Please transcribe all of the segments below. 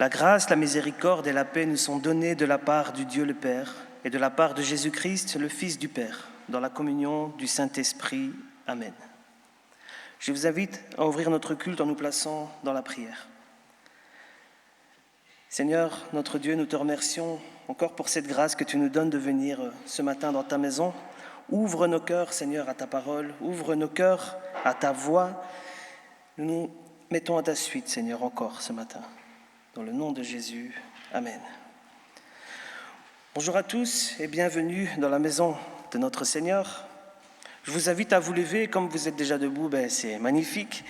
La grâce, la miséricorde et la paix nous sont données de la part du Dieu le Père et de la part de Jésus-Christ, le Fils du Père, dans la communion du Saint-Esprit. Amen. Je vous invite à ouvrir notre culte en nous plaçant dans la prière. Seigneur, notre Dieu, nous te remercions encore pour cette grâce que tu nous donnes de venir ce matin dans ta maison. Ouvre nos cœurs, Seigneur, à ta parole, ouvre nos cœurs à ta voix. Nous nous mettons à ta suite, Seigneur, encore ce matin. Dans le nom de Jésus, Amen. Bonjour à tous et bienvenue dans la maison de notre Seigneur. Je vous invite à vous lever, comme vous êtes déjà debout, c'est magnifique,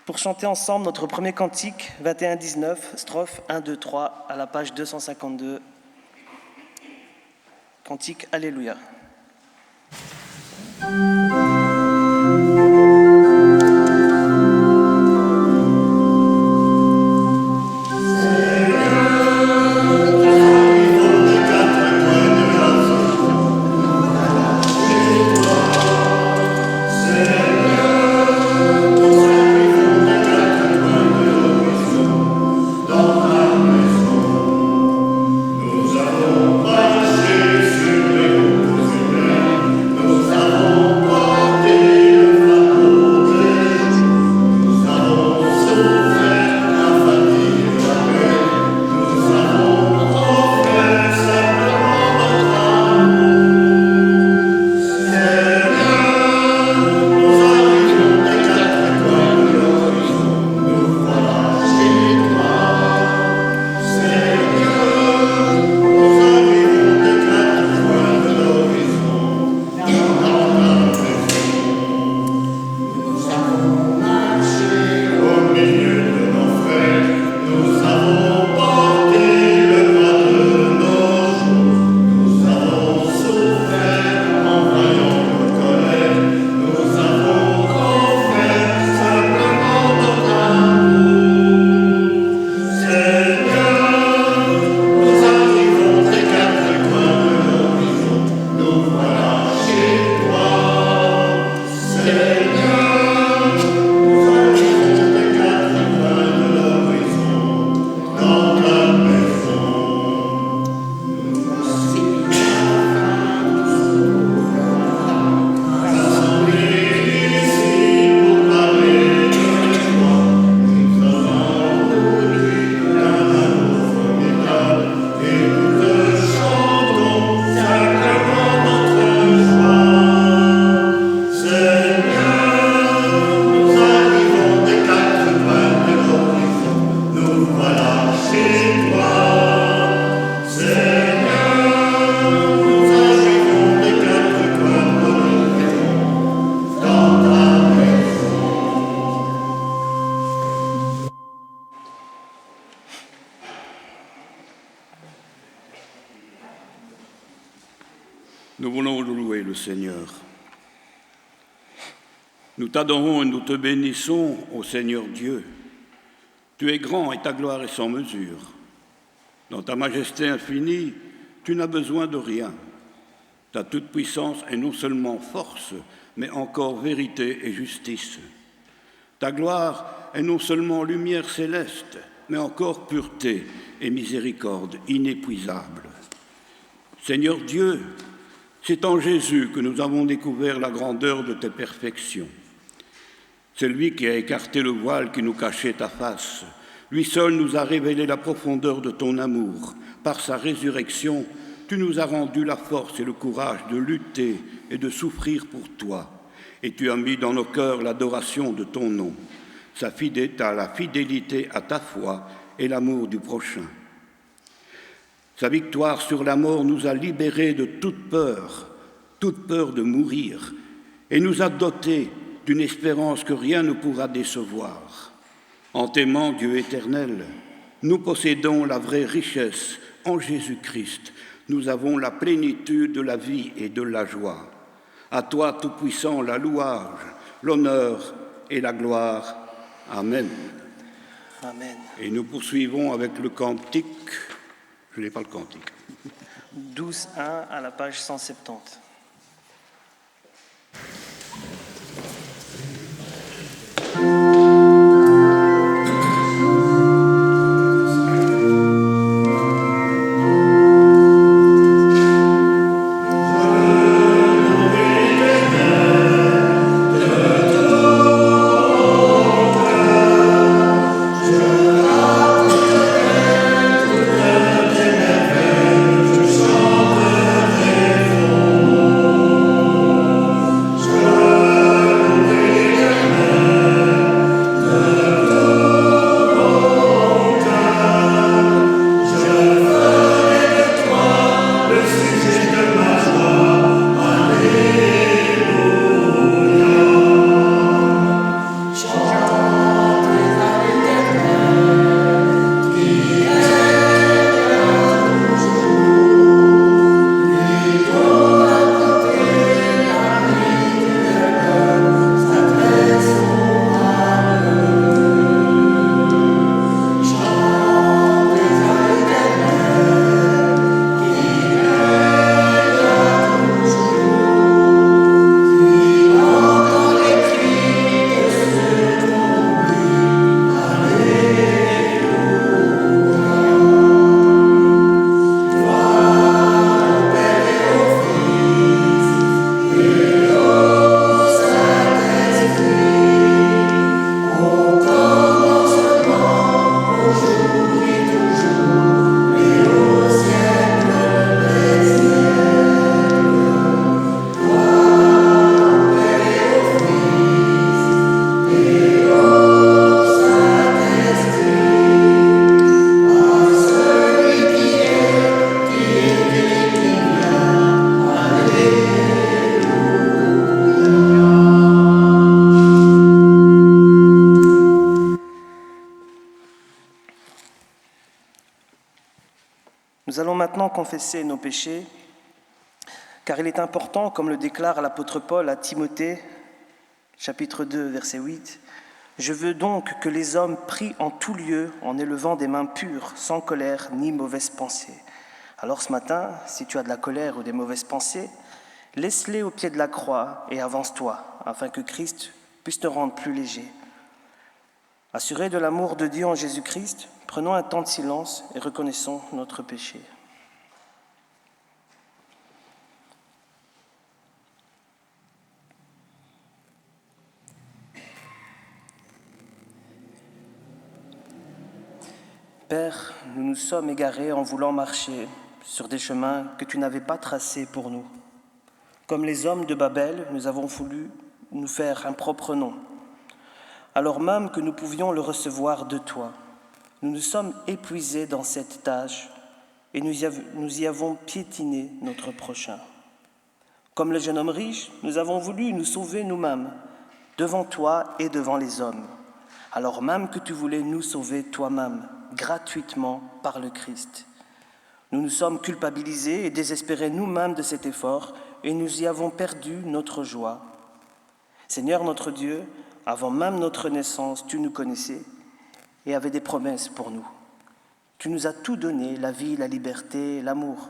pour chanter ensemble notre premier cantique, 21-19, strophe 1, 2, 3, à la page 252. Cantique Alléluia. Nous voulons louer le Seigneur. Nous t'adorons et nous te bénissons, ô Seigneur Dieu. Tu es grand et ta gloire est sans mesure. Dans ta majesté infinie, tu n'as besoin de rien. Ta toute-puissance est non seulement force, mais encore vérité et justice. Ta gloire est non seulement lumière céleste, mais encore pureté et miséricorde inépuisable. Seigneur Dieu, c'est en Jésus que nous avons découvert la grandeur de tes perfections. C'est lui qui a écarté le voile qui nous cachait ta face. Lui seul nous a révélé la profondeur de ton amour. Par sa résurrection, tu nous as rendu la force et le courage de lutter et de souffrir pour toi. Et tu as mis dans nos cœurs l'adoration de ton nom, la fidélité à ta foi et l'amour du prochain. Sa victoire sur la mort nous a libérés de toute peur de mourir, et nous a dotés d'une espérance que rien ne pourra décevoir. En t'aimant, Dieu éternel, nous possédons la vraie richesse. En Jésus-Christ, nous avons la plénitude de la vie et de la joie. À toi, Tout-Puissant, la louange, l'honneur et la gloire. Amen. Amen. Et nous poursuivons avec le cantique. Je n'ai pas le cantique. 12.1 à la page 170. Nous allons maintenant confesser nos péchés, car il est important, comme le déclare l'apôtre Paul à Timothée, chapitre 2, verset 8, « Je veux donc que les hommes prient en tout lieu en élevant des mains pures, sans colère ni mauvaise pensée. » Alors ce matin, si tu as de la colère ou des mauvaises pensées, laisse-les au pied de la croix et avance-toi, afin que Christ puisse te rendre plus léger. Assurés de l'amour de Dieu en Jésus-Christ, prenons un temps de silence et reconnaissons notre péché. Père, nous nous sommes égarés en voulant marcher sur des chemins que tu n'avais pas tracés pour nous. Comme les hommes de Babel, nous avons voulu nous faire un propre nom, alors même que nous pouvions le recevoir de toi. Nous nous sommes épuisés dans cette tâche et nous y avons piétiné notre prochain. Comme le jeune homme riche, nous avons voulu nous sauver nous-mêmes, devant toi et devant les hommes, alors même que tu voulais nous sauver toi-même, gratuitement par le Christ. Nous nous sommes culpabilisés et désespérés nous-mêmes de cet effort et nous y avons perdu notre joie. Seigneur notre Dieu, avant même notre naissance, tu nous connaissais et avais des promesses pour nous. Tu nous as tout donné, la vie, la liberté, l'amour.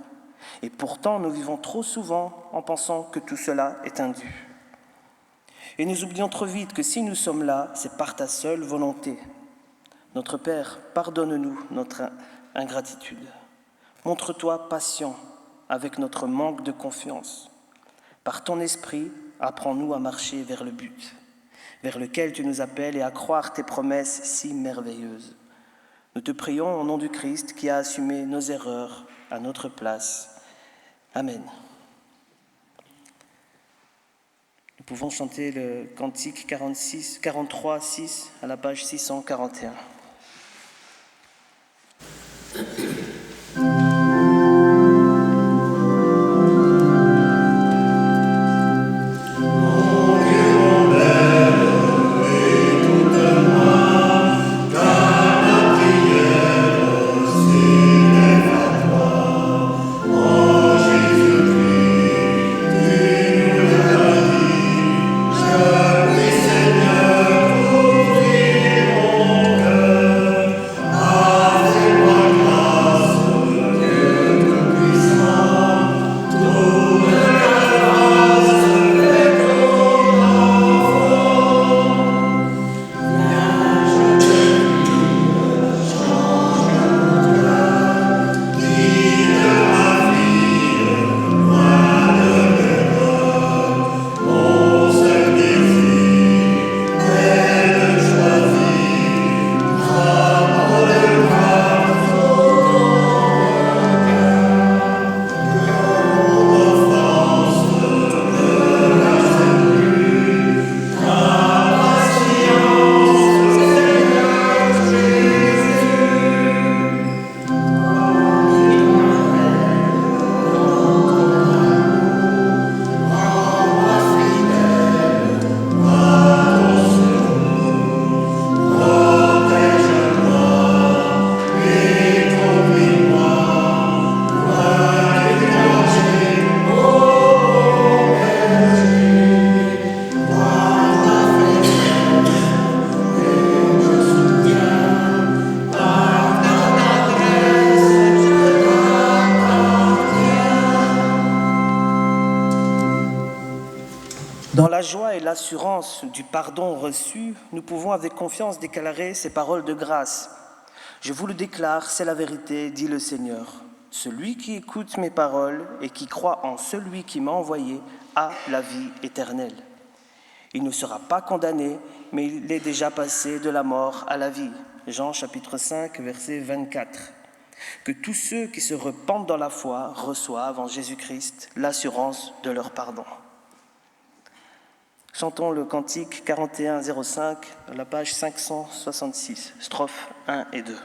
Et pourtant, nous vivons trop souvent en pensant que tout cela est indu. Et nous oublions trop vite que si nous sommes là, c'est par ta seule volonté. Notre Père, pardonne-nous notre ingratitude. Montre-toi patient avec notre manque de confiance. Par ton esprit, apprends-nous à marcher vers le but, vers lequel tu nous appelles et à croire tes promesses si merveilleuses. Nous te prions au nom du Christ qui a assumé nos erreurs à notre place. Amen. Nous pouvons chanter le cantique 43-6 à la page 641. Dans la joie et l'assurance du pardon reçu, nous pouvons avec confiance déclarer ces paroles de grâce. Je vous le déclare, c'est la vérité, dit le Seigneur. Celui qui écoute mes paroles et qui croit en celui qui m'a envoyé a la vie éternelle. Il ne sera pas condamné, mais il est déjà passé de la mort à la vie. Jean chapitre 5, verset 24. Que tous ceux qui se repentent dans la foi reçoivent en Jésus-Christ l'assurance de leur pardon. Chantons le cantique 41-05, la page 566, strophes 1 et 2.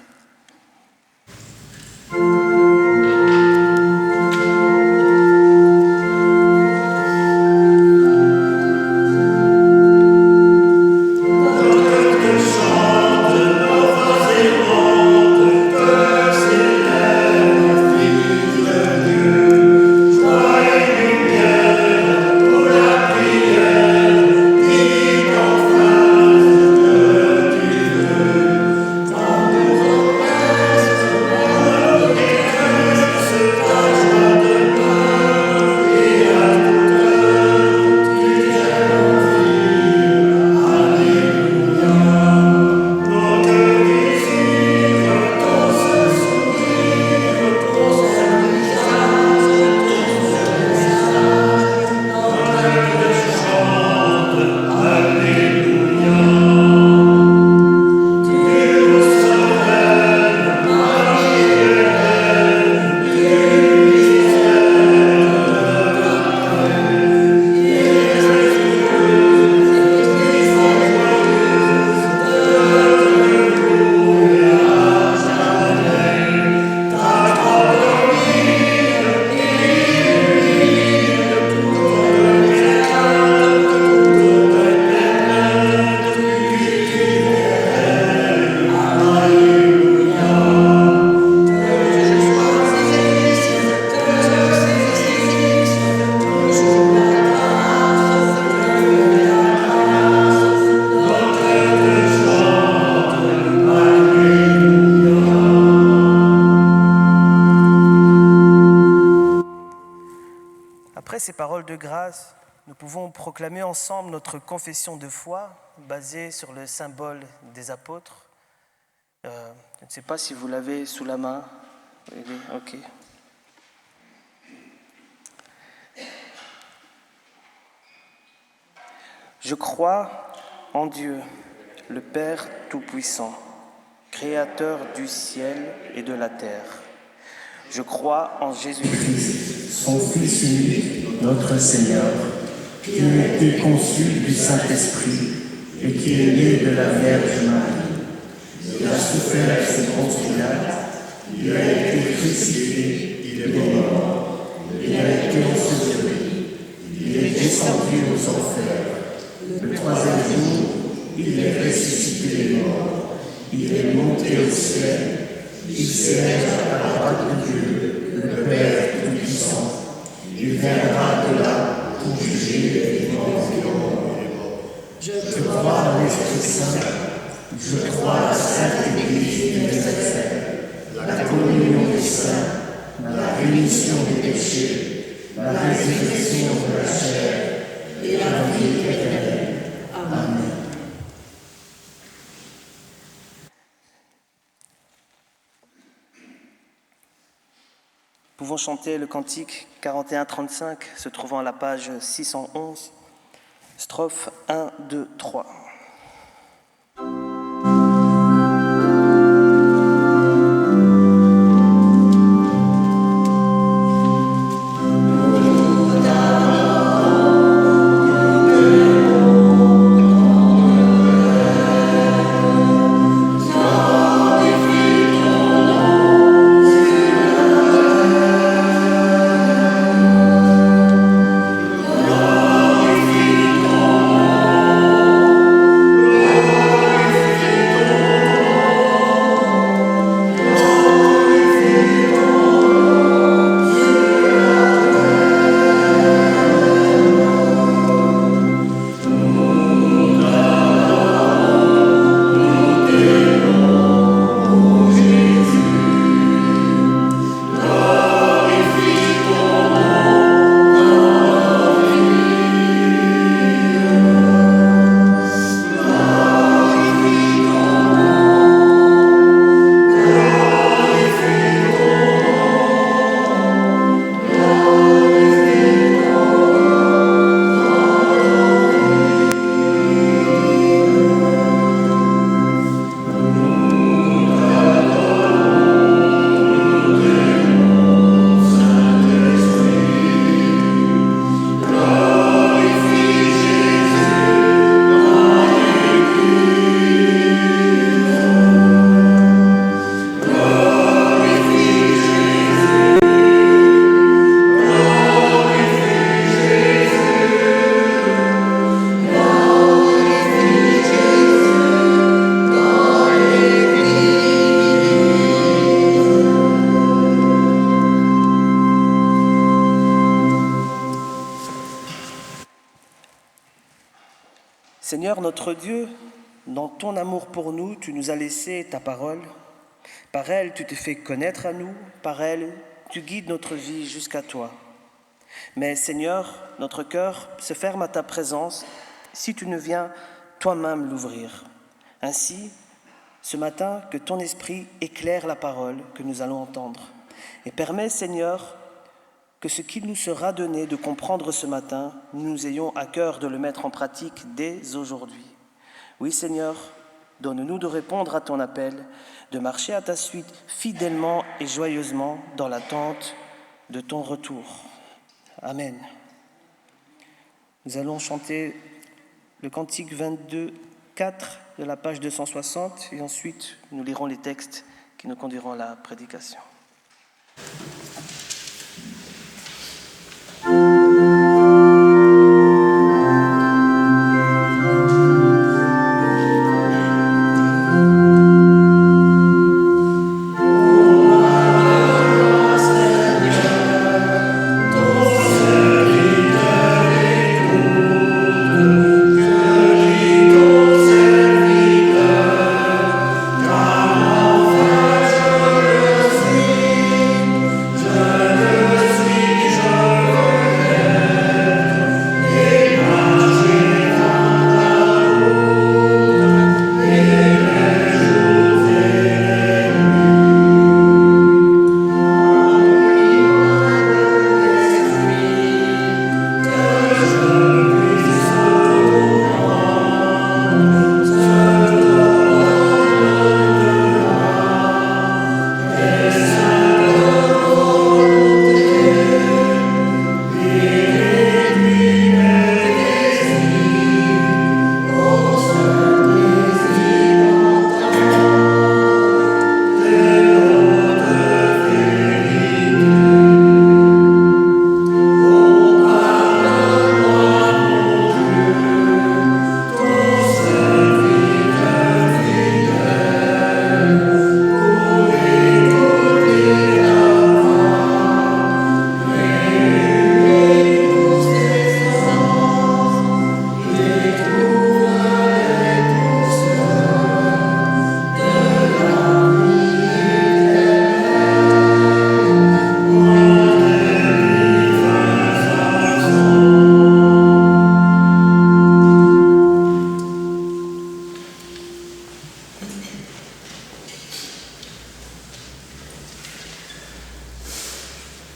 Chante nos voix et monte, que s'élève, ces paroles de grâce, nous pouvons proclamer ensemble notre confession de foi basée sur le symbole des apôtres. Je ne sais pas si vous l'avez sous la main. Ok. Je crois en Dieu, le Père Tout-Puissant, Créateur du ciel et de la terre. Je crois en Jésus-Christ, son Fils unique, notre Seigneur, qui a été conçu du Saint-Esprit et qui est né de la Vierge Marie. Il a souffert sous Ponce Pilate, il a été crucifié, il est mort, il a été enseveli, il est descendu aux enfers. Le troisième jour, il est ressuscité des morts, il est monté au ciel, il siège à la droite de Dieu, le Père Tout-Puissant. Il viendra de là pour juger les vivants et les morts. Je crois en l'Esprit Saint, je crois à la Sainte Église universelle, la communion des saints, la rémission des péchés, la résurrection de la chair et la vie éternelle. Amen. Nous pouvons chanter le cantique 41-35, se trouvant à la page 611, strophes 1, 2, 3. Seigneur notre Dieu, dans ton amour pour nous, tu nous as laissé ta parole. Par elle, tu te fais connaître à nous. Par elle, tu guides notre vie jusqu'à toi. Mais Seigneur, notre cœur se ferme à ta présence si tu ne viens toi-même l'ouvrir. Ainsi, ce matin, que ton esprit éclaire la parole que nous allons entendre. Et permets, Seigneur, que ce qui nous sera donné de comprendre ce matin, nous ayons à cœur de le mettre en pratique dès aujourd'hui. Oui, Seigneur, donne-nous de répondre à ton appel, de marcher à ta suite fidèlement et joyeusement dans l'attente de ton retour. Amen. Nous allons chanter le cantique 22, 4 de la page 260 et ensuite nous lirons les textes qui nous conduiront à la prédication. Amen.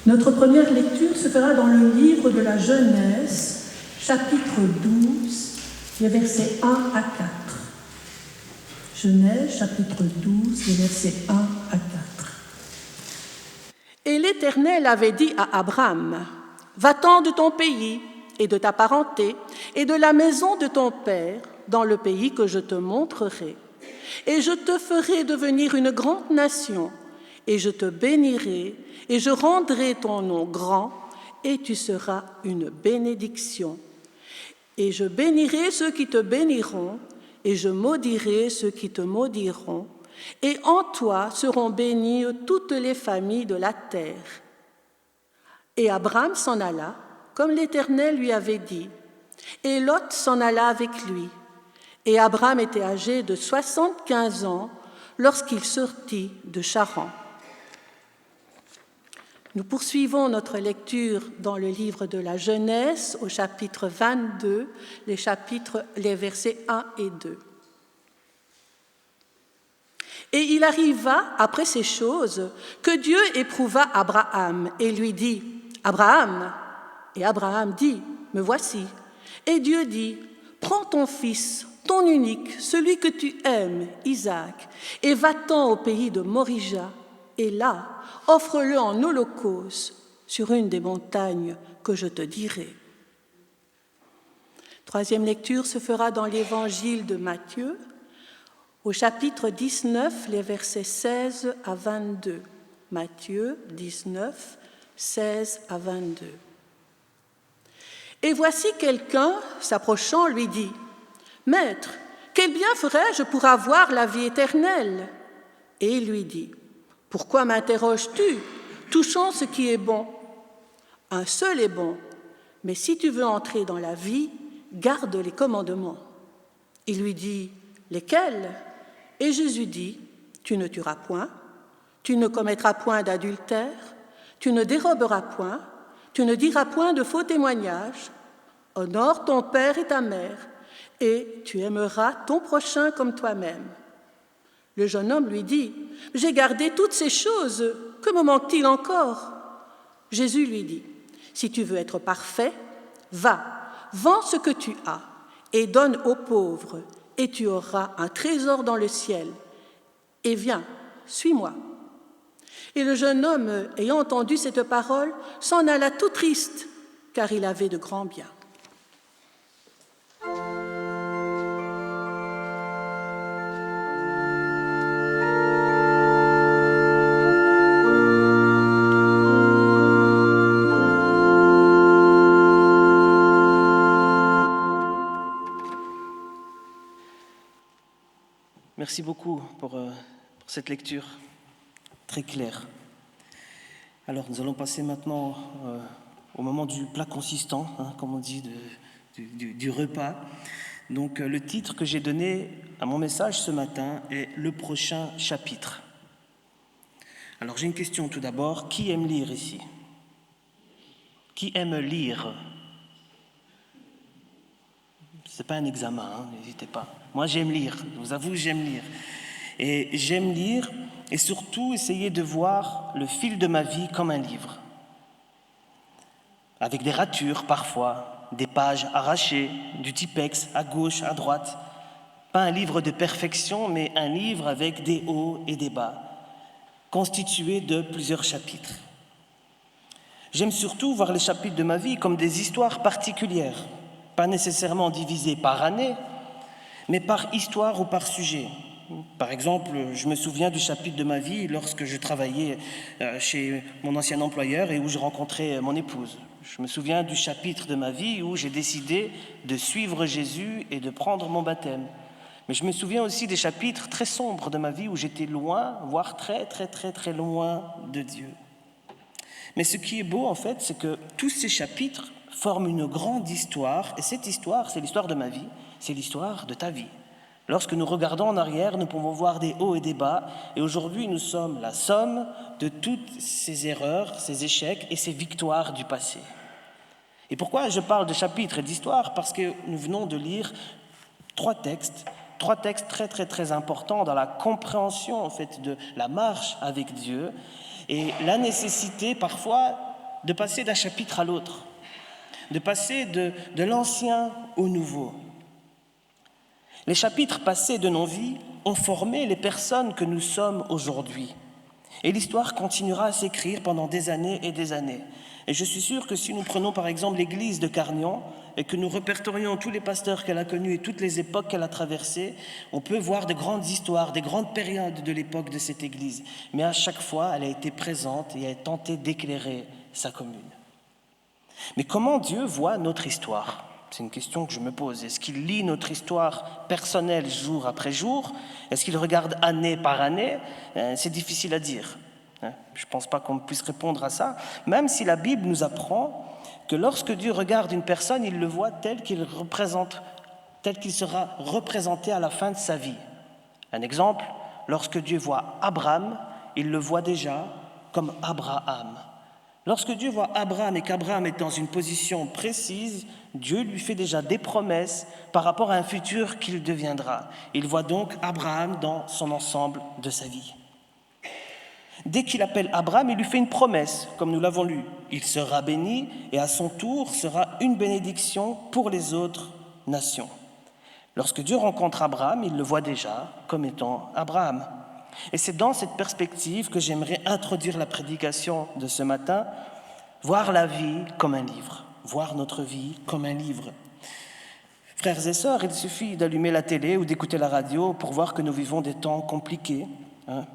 Notre première lecture se fera dans le livre de la Genèse, chapitre 12, les versets 1 à 4. Genèse, chapitre 12, les versets 1 à 4. Et l'Éternel avait dit à Abraham, « Va-t'en de ton pays et de ta parenté et de la maison de ton père dans le pays que je te montrerai. Et je te ferai devenir une grande nation, et je te bénirai, et je rendrai ton nom grand, et tu seras une bénédiction. Et je bénirai ceux qui te béniront, et je maudirai ceux qui te maudiront, et en toi seront bénies toutes les familles de la terre. » Et Abraham s'en alla, comme l'Éternel lui avait dit, et Lot s'en alla avec lui. Et Abraham était âgé de 75 ans lorsqu'il sortit de Charan. Nous poursuivons notre lecture dans le livre de la Genèse au chapitre 22, les versets 1 et 2. Et il arriva, après ces choses, que Dieu éprouva Abraham et lui dit, « Abraham !» Et Abraham dit, « Me voici. » Et Dieu dit, « Prends ton fils, ton unique, celui que tu aimes, Isaac, et va-t'en au pays de Morija, et là, offre-le en holocauste sur une des montagnes que je te dirai. » Troisième lecture se fera dans l'évangile de Matthieu, au chapitre 19, les versets 16 à 22. Matthieu 19, 16 à 22. Et voici quelqu'un, s'approchant, lui dit, « Maître, quel bien ferais-je pour avoir la vie éternelle ?» Et il lui dit, « Pourquoi m'interroges-tu, touchant ce qui est bon ? Un seul est bon, mais si tu veux entrer dans la vie, garde les commandements. » Il lui dit, « Lesquels ?» Et Jésus dit, « Tu ne tueras point, tu ne commettras point d'adultère, tu ne déroberas point, tu ne diras point de faux témoignages, honore ton père et ta mère, et tu aimeras ton prochain comme toi-même. » Le jeune homme lui dit, « J'ai gardé toutes ces choses, que me manque-t-il encore ?» Jésus lui dit, « Si tu veux être parfait, va, vends ce que tu as et donne aux pauvres, et tu auras un trésor dans le ciel. Et viens, suis-moi. » Et le jeune homme, ayant entendu cette parole, s'en alla tout triste, car il avait de grands biens. Merci beaucoup pour cette lecture très claire. Alors, nous allons passer maintenant au moment du plat consistant, comme on dit, du repas. Donc, le titre que j'ai donné à mon message ce matin est « Le prochain chapitre ». Alors, j'ai une question tout d'abord. Qui aime lire ici ? Qui aime lire ? Ce n'est pas un examen, n'hésitez pas. Moi, j'aime lire, je vous avoue, j'aime lire. Et j'aime lire et surtout essayer de voir le fil de ma vie comme un livre. Avec des ratures parfois, des pages arrachées, du typex à gauche, à droite. Pas un livre de perfection, mais un livre avec des hauts et des bas, constitué de plusieurs chapitres. J'aime surtout voir les chapitres de ma vie comme des histoires particulières, pas nécessairement divisées par année, mais par histoire ou par sujet. Par exemple, je me souviens du chapitre de ma vie lorsque je travaillais chez mon ancien employeur et où je rencontrais mon épouse. Je me souviens du chapitre de ma vie où j'ai décidé de suivre Jésus et de prendre mon baptême. Mais je me souviens aussi des chapitres très sombres de ma vie où j'étais loin, voire très, très, très, très loin de Dieu. Mais ce qui est beau, en fait, c'est que tous ces chapitres forment une grande histoire, et cette histoire, c'est l'histoire de ma vie, c'est l'histoire de ta vie. Lorsque nous regardons en arrière, nous pouvons voir des hauts et des bas, et aujourd'hui, nous sommes la somme de toutes ces erreurs, ces échecs et ces victoires du passé. Et pourquoi je parle de chapitres et d'histoire ? Parce que nous venons de lire trois textes très, très, très importants dans la compréhension, en fait, de la marche avec Dieu, et la nécessité, parfois, de passer d'un chapitre à l'autre, de passer de l'ancien au nouveau. Les chapitres passés de nos vies ont formé les personnes que nous sommes aujourd'hui. Et l'histoire continuera à s'écrire pendant des années et des années. Et je suis sûr que si nous prenons par exemple l'église de Cargnan et que nous répertorions tous les pasteurs qu'elle a connus et toutes les époques qu'elle a traversées, on peut voir de grandes histoires, des grandes périodes de l'époque de cette église. Mais à chaque fois, elle a été présente et elle a tenté d'éclairer sa commune. Mais comment Dieu voit notre histoire ? C'est une question que je me pose. Est-ce qu'il lit notre histoire personnelle jour après jour ? Est-ce qu'il regarde année par année ? C'est difficile à dire. Je ne pense pas qu'on puisse répondre à ça, même si la Bible nous apprend que lorsque Dieu regarde une personne, il le voit tel qu'il sera représenté à la fin de sa vie. Un exemple, lorsque Dieu voit Abraham, il le voit déjà comme Abraham. Lorsque Dieu voit Abraham et qu'Abraham est dans une position précise, Dieu lui fait déjà des promesses par rapport à un futur qu'il deviendra. Il voit donc Abraham dans son ensemble de sa vie. Dès qu'il appelle Abraham, il lui fait une promesse, comme nous l'avons lu. Il sera béni et à son tour sera une bénédiction pour les autres nations. Lorsque Dieu rencontre Abraham, il le voit déjà comme étant Abraham. Et c'est dans cette perspective que j'aimerais introduire la prédication de ce matin, voir la vie comme un livre, voir notre vie comme un livre. Frères et sœurs, il suffit d'allumer la télé ou d'écouter la radio pour voir que nous vivons des temps compliqués.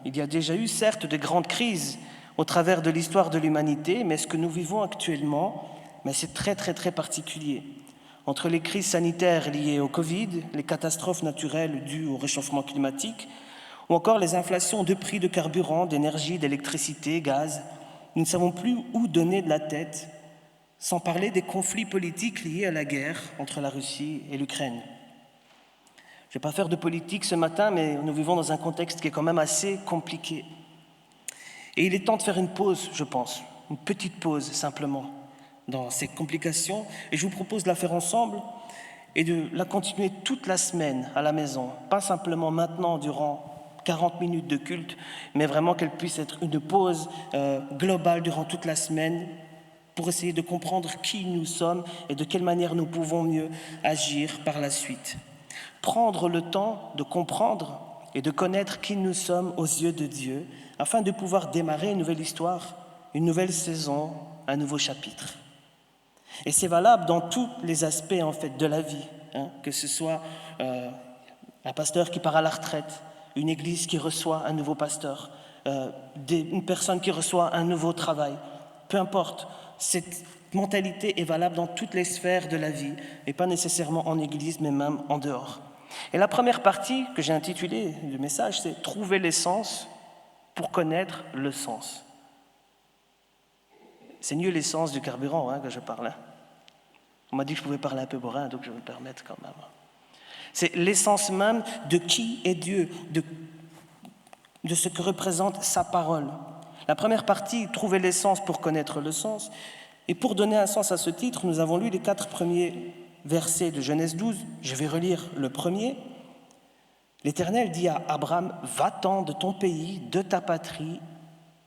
Il y a déjà eu, certes, de grandes crises au travers de l'histoire de l'humanité, mais ce que nous vivons actuellement, c'est très, très, très particulier. Entre les crises sanitaires liées au Covid, les catastrophes naturelles dues au réchauffement climatique, ou encore les inflations de prix de carburant, d'énergie, d'électricité, gaz, nous ne savons plus où donner de la tête, sans parler des conflits politiques liés à la guerre entre la Russie et l'Ukraine. Je ne vais pas faire de politique ce matin, mais nous vivons dans un contexte qui est quand même assez compliqué. Et il est temps de faire une pause, je pense, une petite pause simplement dans ces complications. Et je vous propose de la faire ensemble et de la continuer toute la semaine à la maison, pas simplement maintenant durant 40 minutes de culte, mais vraiment qu'elle puisse être une pause globale durant toute la semaine pour essayer de comprendre qui nous sommes et de quelle manière nous pouvons mieux agir par la suite. Prendre le temps de comprendre et de connaître qui nous sommes aux yeux de Dieu, afin de pouvoir démarrer une nouvelle histoire, une nouvelle saison, un nouveau chapitre. Et c'est valable dans tous les aspects en fait de la vie, que ce soit un pasteur qui part à la retraite, une église qui reçoit un nouveau pasteur, une personne qui reçoit un nouveau travail, peu importe. Cette mentalité est valable dans toutes les sphères de la vie, et pas nécessairement en église, mais même en dehors. Et la première partie que j'ai intitulée du message, c'est « Trouver l'essence pour connaître le sens ». C'est mieux l'essence du carburant que je parle. On m'a dit que je pouvais parler un peu borin, donc je vais me permettre quand même. C'est l'essence même de qui est Dieu, de ce que représente sa parole. La première partie, trouver l'essence pour connaître le sens. Et pour donner un sens à ce titre, nous avons lu les 4 premiers versets de Genèse 12. Je vais relire le premier. L'Éternel dit à Abraham, « Va-t'en de ton pays, de ta patrie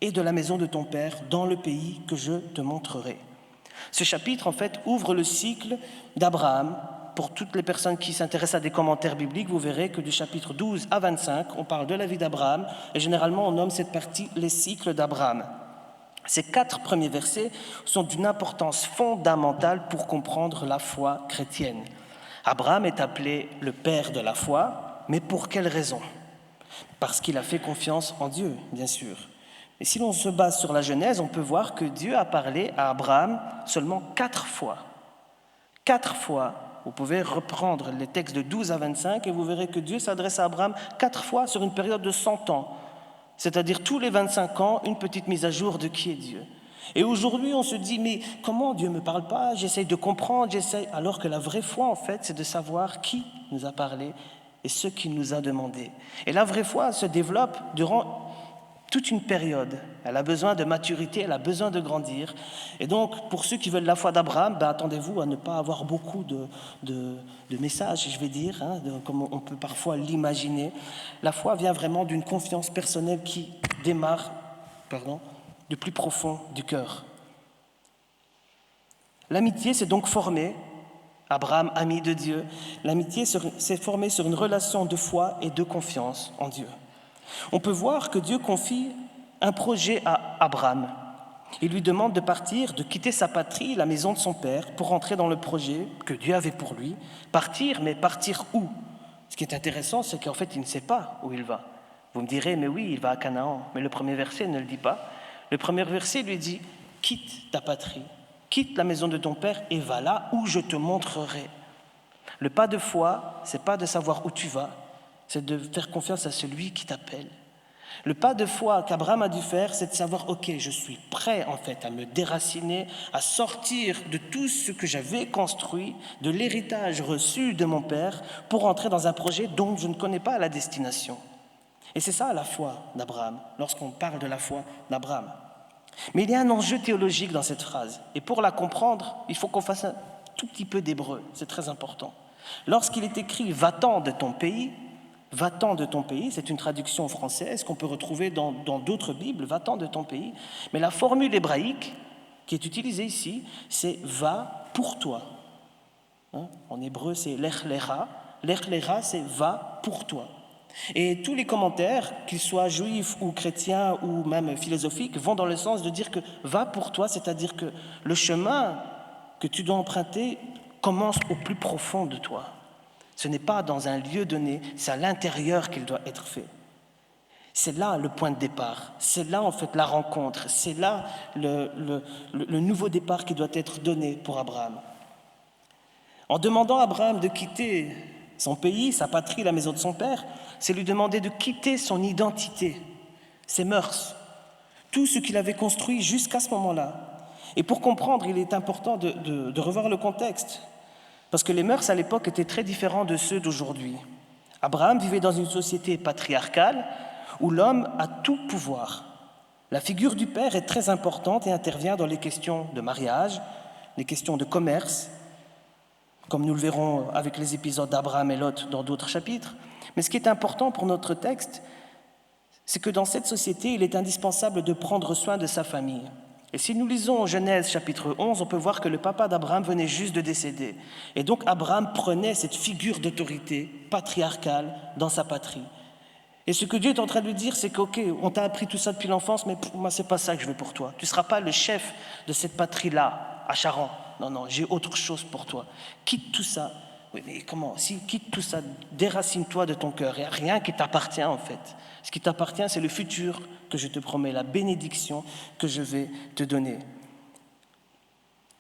et de la maison de ton père, dans le pays que je te montrerai. » Ce chapitre, en fait, ouvre le cycle d'Abraham. Pour toutes les personnes qui s'intéressent à des commentaires bibliques, vous verrez que du chapitre 12 à 25, on parle de la vie d'Abraham, et généralement on nomme cette partie les cycles d'Abraham. Ces 4 premiers versets sont d'une importance fondamentale pour comprendre la foi chrétienne. Abraham est appelé le père de la foi, mais pour quelle raison ? Parce qu'il a fait confiance en Dieu, bien sûr. Et si l'on se base sur la Genèse, on peut voir que Dieu a parlé à Abraham seulement 4 fois. 4 fois. Vous pouvez reprendre les textes de 12 à 25 et vous verrez que Dieu s'adresse à Abraham 4 fois sur une période de 100 ans. C'est-à-dire tous les 25 ans, une petite mise à jour de qui est Dieu. Et aujourd'hui, on se dit, mais comment Dieu ne me parle pas ? J'essaye de comprendre, alors que la vraie foi, en fait, c'est de savoir qui nous a parlé et ce qu'il nous a demandé. Et la vraie foi se développe durant toute une période. Elle a besoin de maturité, elle a besoin de grandir. Et donc, pour ceux qui veulent la foi d'Abraham, attendez-vous à ne pas avoir beaucoup de messages, je vais dire, comme on peut parfois l'imaginer. La foi vient vraiment d'une confiance personnelle qui démarre du plus profond du cœur. L'amitié s'est donc formée, Abraham, ami de Dieu, l'amitié s'est formée sur une relation de foi et de confiance en Dieu. On peut voir que Dieu confie un projet à Abraham. Il lui demande de partir, de quitter sa patrie, la maison de son père, pour entrer dans le projet que Dieu avait pour lui. Partir, mais partir où? Ce qui est intéressant, c'est qu'en fait, il ne sait pas où il va. Vous me direz, mais oui, il va à Canaan. Mais le premier verset ne le dit pas. Le premier verset lui dit, quitte ta patrie, quitte la maison de ton père et va là où je te montrerai. Le pas de foi, c'est pas de savoir où tu vas, c'est de faire confiance à celui qui t'appelle. Le pas de foi qu'Abraham a dû faire, c'est de savoir, ok, je suis prêt en fait à me déraciner, à sortir de tout ce que j'avais construit, de l'héritage reçu de mon père, pour entrer dans un projet dont je ne connais pas la destination. Et c'est ça la foi d'Abraham, lorsqu'on parle de la foi d'Abraham. Mais il y a un enjeu théologique dans cette phrase. Et pour la comprendre, il faut qu'on fasse un tout petit peu d'hébreu, c'est très important. Lorsqu'il est écrit « va-t'en de ton pays », va-t'en de ton pays, c'est une traduction française qu'on peut retrouver dans d'autres Bibles, va-t'en de ton pays. Mais la formule hébraïque qui est utilisée ici, c'est va pour toi. En hébreu, c'est lech lecha. Lech lecha, c'est va pour toi. Et tous les commentaires, qu'ils soient juifs ou chrétiens ou même philosophiques, vont dans le sens de dire que va pour toi, c'est-à-dire que le chemin que tu dois emprunter commence au plus profond de toi. Ce n'est pas dans un lieu donné, c'est à l'intérieur qu'il doit être fait. C'est là le point de départ, c'est là en fait la rencontre, c'est là le nouveau départ qui doit être donné pour Abraham. En demandant à Abraham de quitter son pays, sa patrie, la maison de son père, c'est lui demander de quitter son identité, ses mœurs, tout ce qu'il avait construit jusqu'à ce moment-là. Et pour comprendre, il est important de revoir le contexte, parce que les mœurs à l'époque étaient très différents de ceux d'aujourd'hui. Abraham vivait dans une société patriarcale où l'homme a tout pouvoir. La figure du père est très importante et intervient dans les questions de mariage, les questions de commerce, comme nous le verrons avec les épisodes d'Abraham et Lot dans d'autres chapitres. Mais ce qui est important pour notre texte, c'est que dans cette société, il est indispensable de prendre soin de sa famille. Et si nous lisons Genèse chapitre 11, on peut voir que le papa d'Abraham venait juste de décéder. Et donc Abraham prenait cette figure d'autorité patriarcale dans sa patrie. Et ce que Dieu est en train de lui dire, c'est que, ok, on t'a appris tout ça depuis l'enfance, mais moi, c'est pas ça que je veux pour toi. Tu ne seras pas le chef de cette patrie-là, à Charan. Non, j'ai autre chose pour toi. Quitte tout ça. Oui, mais comment? Si, quitte tout ça, déracine-toi de ton cœur. Il n'y a rien qui t'appartient, en fait. Ce qui t'appartient, c'est le futur que je te promets, la bénédiction que je vais te donner.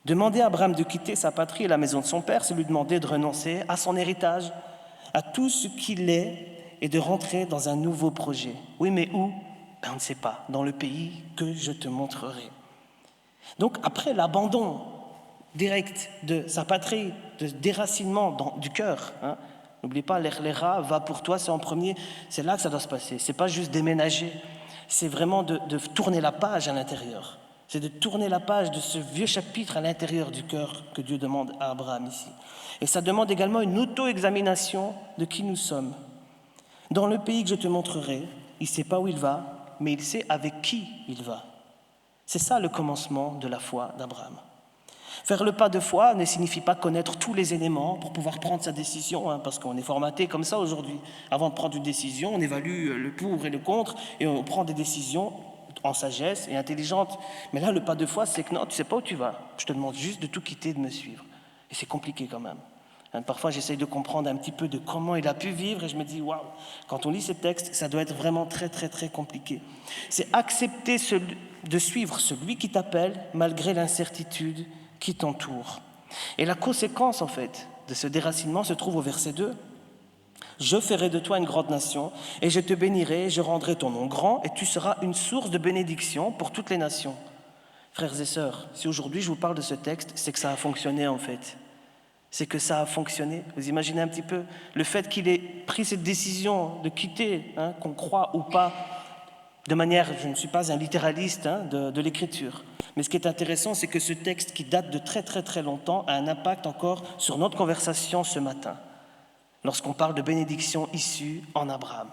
Demander à Abraham de quitter sa patrie et la maison de son père, c'est lui demander de renoncer à son héritage, à tout ce qu'il est, et de rentrer dans un nouveau projet. Oui, mais où? On ne sait pas. Dans le pays que je te montrerai. Donc, après l'abandon direct de sa patrie, de déracinement du cœur, n'oublie pas, l'Erlera va pour toi, c'est en premier, c'est là que ça doit se passer. C'est pas juste déménager, c'est vraiment de tourner la page à l'intérieur. C'est de tourner la page de ce vieux chapitre à l'intérieur du cœur que Dieu demande à Abraham ici. Et ça demande également une auto-examination de qui nous sommes. Dans le pays que je te montrerai, il ne sait pas où il va, mais il sait avec qui il va. C'est ça le commencement de la foi d'Abraham. Faire le pas de foi ne signifie pas connaître tous les éléments pour pouvoir prendre sa décision, parce qu'on est formaté comme ça aujourd'hui. Avant de prendre une décision, on évalue le pour et le contre et on prend des décisions en sagesse et intelligente. Mais là, le pas de foi, c'est que non, tu ne sais pas où tu vas. Je te demande juste de tout quitter et de me suivre. Et c'est compliqué quand même. Parfois, j'essaye de comprendre un petit peu de comment il a pu vivre et je me dis, waouh, quand on lit ces textes, ça doit être vraiment très, très, très compliqué. C'est accepter de suivre celui qui t'appelle malgré l'incertitude qui t'entoure. Et la conséquence, en fait, de ce déracinement se trouve au verset 2. « Je ferai de toi une grande nation et je te bénirai, je rendrai ton nom grand et tu seras une source de bénédiction pour toutes les nations. » Frères et sœurs, si aujourd'hui je vous parle de ce texte, c'est que ça a fonctionné en fait. C'est que ça a fonctionné. Vous imaginez un petit peu le fait qu'il ait pris cette décision de quitter, qu'on croit ou pas, de manière, je ne suis pas un littéraliste de l'écriture. Mais ce qui est intéressant, c'est que ce texte qui date de très très très longtemps a un impact encore sur notre conversation ce matin, lorsqu'on parle de bénédiction issue en Abraham.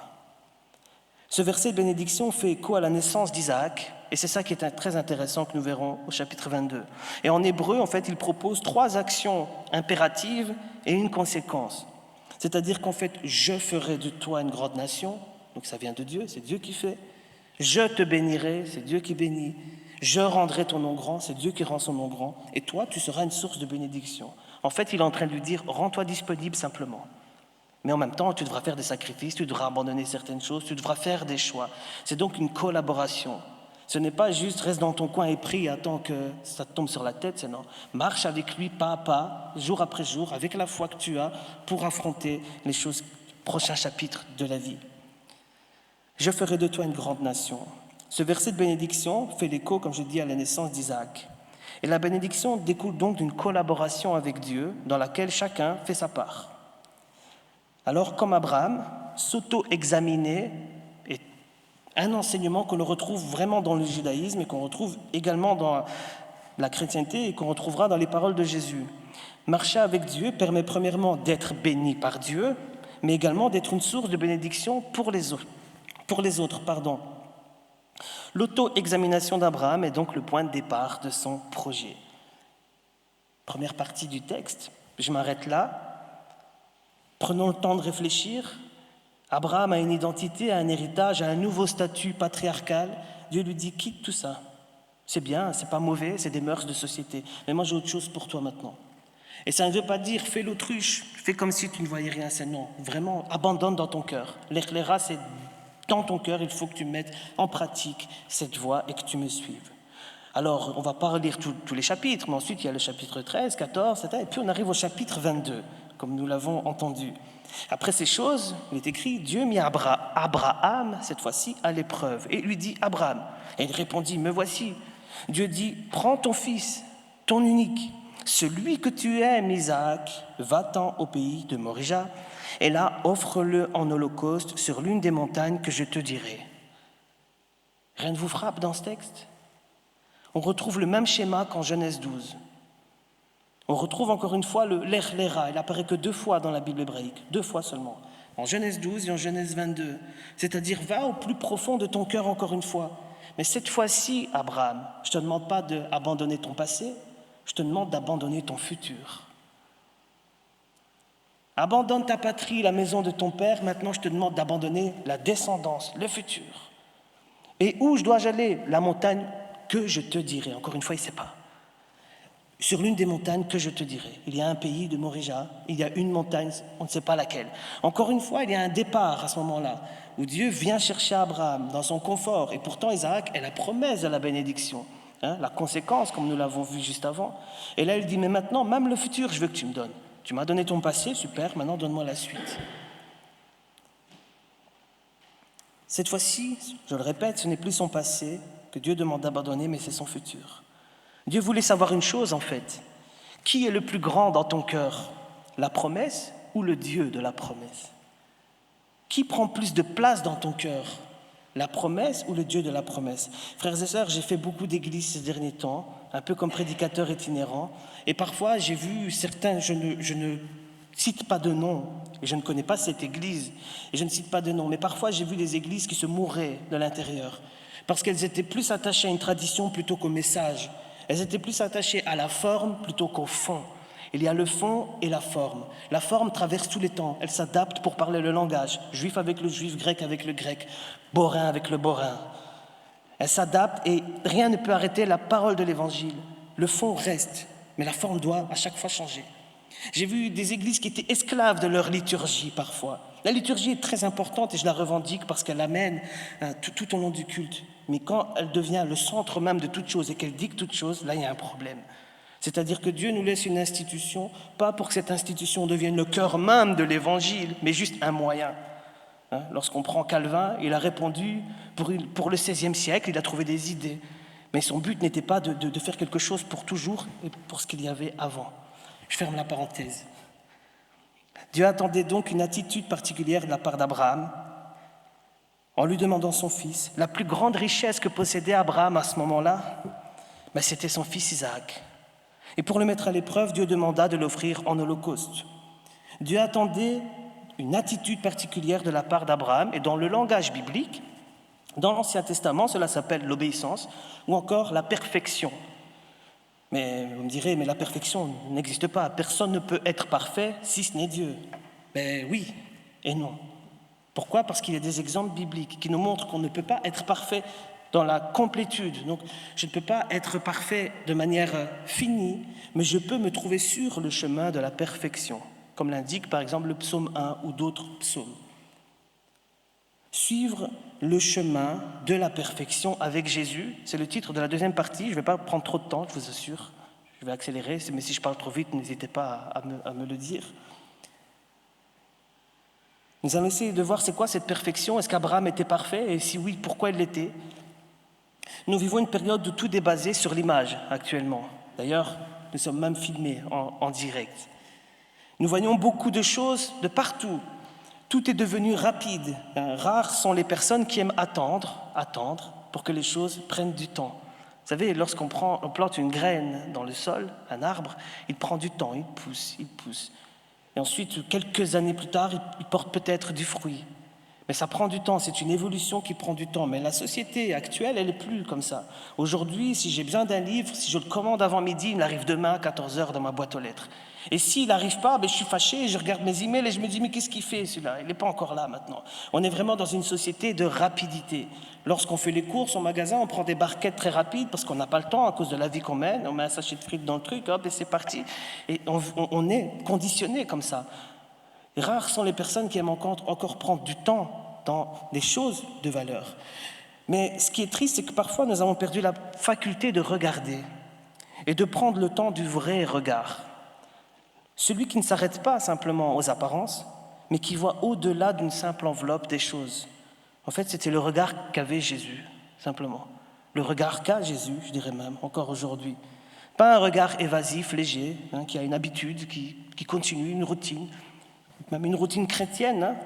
Ce verset de bénédiction fait écho à la naissance d'Isaac, et c'est ça qui est très intéressant que nous verrons au chapitre 22. Et en hébreu, en fait, il propose 3 actions impératives et une conséquence. C'est-à-dire qu'en fait, je ferai de toi une grande nation, donc ça vient de Dieu, c'est Dieu qui fait. Je te bénirai, c'est Dieu qui bénit. Je rendrai ton nom grand, c'est Dieu qui rend son nom grand. Et toi, tu seras une source de bénédiction. En fait, il est en train de lui dire, rends-toi disponible simplement. Mais en même temps, tu devras faire des sacrifices, tu devras abandonner certaines choses, tu devras faire des choix. C'est donc une collaboration. Ce n'est pas juste reste dans ton coin et prie, attends que ça te tombe sur la tête, c'est non. Marche avec lui pas à pas, jour après jour, avec la foi que tu as pour affronter les choses, prochains chapitres de la vie. Je ferai de toi une grande nation. Ce verset de bénédiction fait l'écho, comme je dis, à la naissance d'Isaac. Et la bénédiction découle donc d'une collaboration avec Dieu dans laquelle chacun fait sa part. Alors, comme Abraham, s'auto-examiner est un enseignement que l'on retrouve vraiment dans le judaïsme et qu'on retrouve également dans la chrétienté et qu'on retrouvera dans les paroles de Jésus. Marcher avec Dieu permet premièrement d'être béni par Dieu, mais également d'être une source de bénédiction pour les autres. L'auto-examination d'Abraham est donc le point de départ de son projet. Première partie du texte, je m'arrête là. Prenons le temps de réfléchir. Abraham a une identité, a un héritage, a un nouveau statut patriarcal. Dieu lui dit, quitte tout ça. C'est bien, c'est pas mauvais, c'est des mœurs de société. Mais moi, j'ai autre chose pour toi maintenant. Et ça ne veut pas dire, fais l'autruche, fais comme si tu ne voyais rien. C'est non, vraiment, abandonne dans ton cœur. L'Echléra, c'est dans ton cœur, il faut que tu mettes en pratique cette voie et que tu me suives. Alors, on ne va pas relire tous les chapitres, mais ensuite, il y a le chapitre 13, 14, etc. Et puis, on arrive au chapitre 22, comme nous l'avons entendu. Après ces choses, il est écrit, Dieu mit Abraham, cette fois-ci, à l'épreuve, et lui dit, Abraham. Et il répondit, me voici. Dieu dit, prends ton fils, ton unique, celui que tu aimes, Isaac, va-t'en au pays de Morija, et là, offre-le en holocauste sur l'une des montagnes que je te dirai. Rien ne vous frappe dans ce texte ? On retrouve le même schéma qu'en Genèse 12. On retrouve encore une fois le l'Echléra. Il apparaît que 2 fois dans la Bible hébraïque, 2 fois seulement. En Genèse 12 et en Genèse 22. C'est-à-dire, va au plus profond de ton cœur encore une fois. Mais cette fois-ci, Abraham, je ne te demande pas d'abandonner ton passé, je te demande d'abandonner ton futur. Abandonne ta patrie, la maison de ton père, maintenant je te demande d'abandonner la descendance, le futur. Et où je dois aller ? La montagne que je te dirai. Encore une fois, il ne sait pas. Sur l'une des montagnes que je te dirai. Il y a un pays de Morija, il y a une montagne, on ne sait pas laquelle. Encore une fois, il y a un départ à ce moment-là, où Dieu vient chercher Abraham dans son confort. Et pourtant, Isaac est la promesse de la bénédiction, la conséquence, comme nous l'avons vu juste avant. Et là, il dit, mais maintenant, même le futur, je veux que tu me donnes. Tu m'as donné ton passé, super, maintenant donne-moi la suite. Cette fois-ci, je le répète, ce n'est plus son passé que Dieu demande d'abandonner, mais c'est son futur. Dieu voulait savoir une chose, en fait. Qui est le plus grand dans ton cœur ? La promesse ou le Dieu de la promesse ? Qui prend plus de place dans ton cœur ? La promesse ou le Dieu de la promesse ? Frères et sœurs, j'ai fait beaucoup d'églises ces derniers temps, un peu comme prédicateur itinérant, et parfois j'ai vu certains, je ne cite pas de nom, et je ne connais pas cette église, et je ne cite pas de nom, mais parfois j'ai vu des églises qui se mouraient de l'intérieur, parce qu'elles étaient plus attachées à une tradition plutôt qu'au message. Elles étaient plus attachées à la forme plutôt qu'au fond. Il y a le fond et la forme. La forme traverse tous les temps. Elle s'adapte pour parler le langage. Juif avec le juif, grec avec le grec, borain avec le borain. Elle s'adapte et rien ne peut arrêter la parole de l'Évangile. Le fond reste, mais la forme doit à chaque fois changer. J'ai vu des églises qui étaient esclaves de leur liturgie parfois. La liturgie est très importante et je la revendique parce qu'elle amène tout au long du culte. Mais quand elle devient le centre même de toute chose et qu'elle dicte toute chose, là il y a un problème. C'est-à-dire que Dieu nous laisse une institution, pas pour que cette institution devienne le cœur même de l'Évangile, mais juste un moyen. Lorsqu'on prend Calvin, il a répondu pour le XVIe siècle, il a trouvé des idées. Mais son but n'était pas de faire quelque chose pour toujours et pour ce qu'il y avait avant. Je ferme la parenthèse. Dieu attendait donc une attitude particulière de la part d'Abraham en lui demandant son fils. La plus grande richesse que possédait Abraham à ce moment-là, c'était son fils Isaac. Et pour le mettre à l'épreuve, Dieu demanda de l'offrir en holocauste. Dieu attendait une attitude particulière de la part d'Abraham, et dans le langage biblique, Dans l'Ancien Testament, cela s'appelle l'obéissance ou encore la perfection. Mais vous me direz, mais la perfection n'existe pas. Personne ne peut être parfait si ce n'est Dieu. Ben oui et non. Pourquoi ? Parce qu'il y a des exemples bibliques qui nous montrent qu'on ne peut pas être parfait dans la complétude. Donc, je ne peux pas être parfait de manière finie, mais je peux me trouver sur le chemin de la perfection, comme l'indique par exemple le psaume 1 ou d'autres psaumes. Suivre le chemin de la perfection avec Jésus, c'est le titre de la deuxième partie. Je ne vais pas prendre trop de temps, je vous assure. Je vais accélérer, mais si je parle trop vite, n'hésitez pas à me le dire. Nous allons essayer de voir c'est quoi cette perfection. Est-ce qu'Abraham était parfait ? Et si oui, pourquoi il l'était ? Nous vivons une période où tout est basé sur l'image actuellement. D'ailleurs, nous sommes même filmés en direct. Nous voyons beaucoup de choses de partout. Tout est devenu rapide. Rares sont les personnes qui aiment attendre pour que les choses prennent du temps. Vous savez, lorsqu'on plante une graine dans le sol, un arbre, il prend du temps, il pousse. Et ensuite, quelques années plus tard, il porte peut-être du fruit. Mais ça prend du temps, c'est une évolution qui prend du temps. Mais la société actuelle, elle n'est plus comme ça. Aujourd'hui, si j'ai besoin d'un livre, si je le commande avant midi, il arrive demain à 14h dans ma boîte aux lettres. Et s'il n'arrive pas, je suis fâché, je regarde mes emails et je me dis, mais qu'est-ce qu'il fait celui-là ? Il n'est pas encore là maintenant. On est vraiment dans une société de rapidité. Lorsqu'on fait les courses au magasin, on prend des barquettes très rapides parce qu'on n'a pas le temps à cause de la vie qu'on mène. On met un sachet de frites dans le truc, hop, et c'est parti. Et on est conditionné comme ça. Et rares sont les personnes qui aiment encore prendre du temps dans des choses de valeur. Mais ce qui est triste, c'est que parfois nous avons perdu la faculté de regarder et de prendre le temps du vrai regard. Celui qui ne s'arrête pas simplement aux apparences, mais qui voit au-delà d'une simple enveloppe des choses. En fait, c'était le regard qu'avait Jésus, simplement. Le regard qu'a Jésus, je dirais même, encore aujourd'hui. Pas un regard évasif, léger, qui a une habitude, qui continue, une routine, même une routine chrétienne,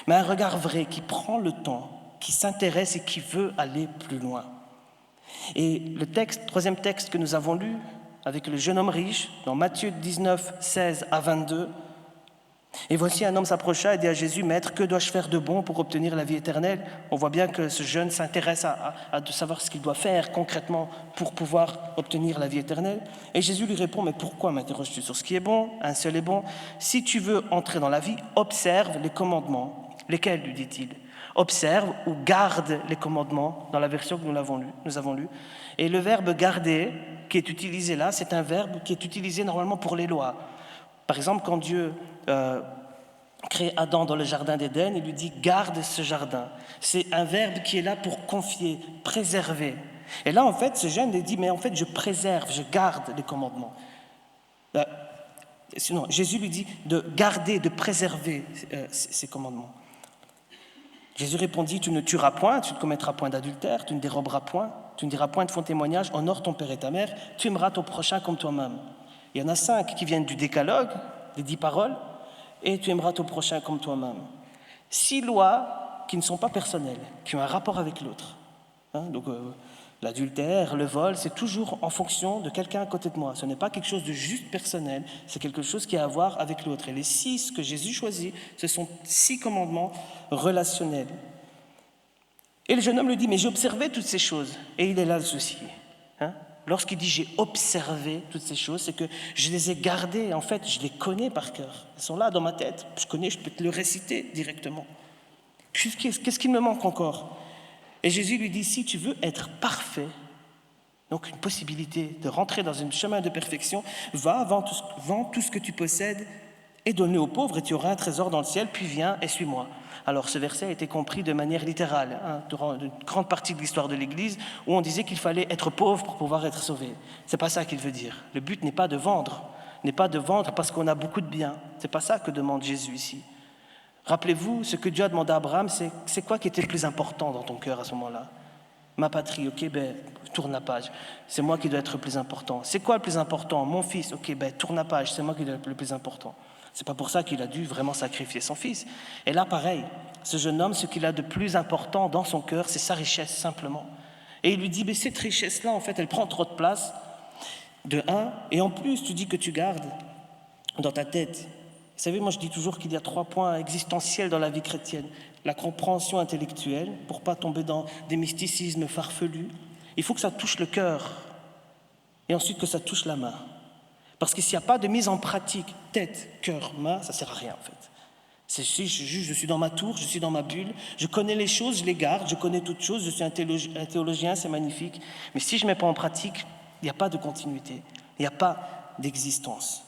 mais un regard vrai qui prend le temps, qui s'intéresse et qui veut aller plus loin. Et le troisième texte que nous avons lu, avec le jeune homme riche, dans Matthieu 19, 16 à 22. Et voici un homme s'approcha et dit à Jésus, « Maître, que dois-je faire de bon pour obtenir la vie éternelle ?» On voit bien que ce jeune s'intéresse à de savoir ce qu'il doit faire concrètement pour pouvoir obtenir la vie éternelle. Et Jésus lui répond, « Mais pourquoi m'interroges-tu sur ce qui est bon ? Un seul est bon. Si tu veux entrer dans la vie, observe les commandements. » Lesquels, lui dit-il ? Observe ou garde les commandements, dans la version que nous avons lue. Et le verbe « garder », qui est utilisé là, c'est un verbe qui est utilisé normalement pour les lois. Par exemple, quand Dieu crée Adam dans le jardin d'Éden, il lui dit « garde ce jardin ». C'est un verbe qui est là pour confier, préserver. Et là, en fait, ce jeune lui dit « mais en fait, je préserve, je garde les commandements ». Sinon, Jésus lui dit de garder, de préserver ces commandements. Jésus répondit, tu ne tueras point, tu ne commettras point d'adultère, tu ne déroberas point, tu ne diras point de faux témoignage, honore ton père et ta mère, tu aimeras ton prochain comme toi-même. Il y en a 5 qui viennent du décalogue, les 10 paroles, et tu aimeras ton prochain comme toi-même. 6 lois qui ne sont pas personnelles, qui ont un rapport avec l'autre. Donc l'adultère, le vol, c'est toujours en fonction de quelqu'un à côté de moi. Ce n'est pas quelque chose de juste personnel, c'est quelque chose qui a à voir avec l'autre. Et les 6 que Jésus choisit, ce sont 6 commandements relationnels. Et le jeune homme lui dit, mais j'ai observé toutes ces choses. Et il est là le souci. Lorsqu'il dit j'ai observé toutes ces choses, c'est que je les ai gardées. En fait, je les connais par cœur. Elles sont là dans ma tête. Je peux te le réciter directement. Qu'est-ce qu'il me manque encore ? Et Jésus lui dit, si tu veux être parfait, donc une possibilité de rentrer dans un chemin de perfection, va, vends tout ce que tu possèdes et donne-le aux pauvres et tu auras un trésor dans le ciel, puis viens et suis-moi. Alors ce verset a été compris de manière littérale, durant une grande partie de l'histoire de l'Église, où on disait qu'il fallait être pauvre pour pouvoir être sauvé. C'est pas ça qu'il veut dire. Le but n'est pas de vendre parce qu'on a beaucoup de biens. C'est pas ça que demande Jésus ici. Rappelez-vous, ce que Dieu a demandé à Abraham, c'est quoi qui était le plus important dans ton cœur à ce moment-là ? Ma patrie, ok, tourne la page. C'est moi qui dois être le plus important. C'est quoi le plus important ? Mon fils, ok, tourne la page, c'est moi qui dois être le plus important. C'est pas pour ça qu'il a dû vraiment sacrifier son fils. Et là, pareil, ce jeune homme, ce qu'il a de plus important dans son cœur, c'est sa richesse, simplement. Et il lui dit, mais cette richesse-là, en fait, elle prend trop de place, de un, et en plus, tu dis que tu gardes dans ta tête. Vous savez, moi je dis toujours qu'il y a 3 points existentiels dans la vie chrétienne. la compréhension intellectuelle, pour ne pas tomber dans des mysticismes farfelus. Il faut que ça touche le cœur et ensuite que ça touche la main. Parce que s'il n'y a pas de mise en pratique, tête, cœur, main, ça ne sert à rien en fait. C'est si je suis dans ma tour, je suis dans ma bulle, je connais les choses, je les garde, je connais toutes choses, je suis un théologien, c'est magnifique. Mais si je ne mets pas en pratique, il n'y a pas de continuité, il n'y a pas d'existence.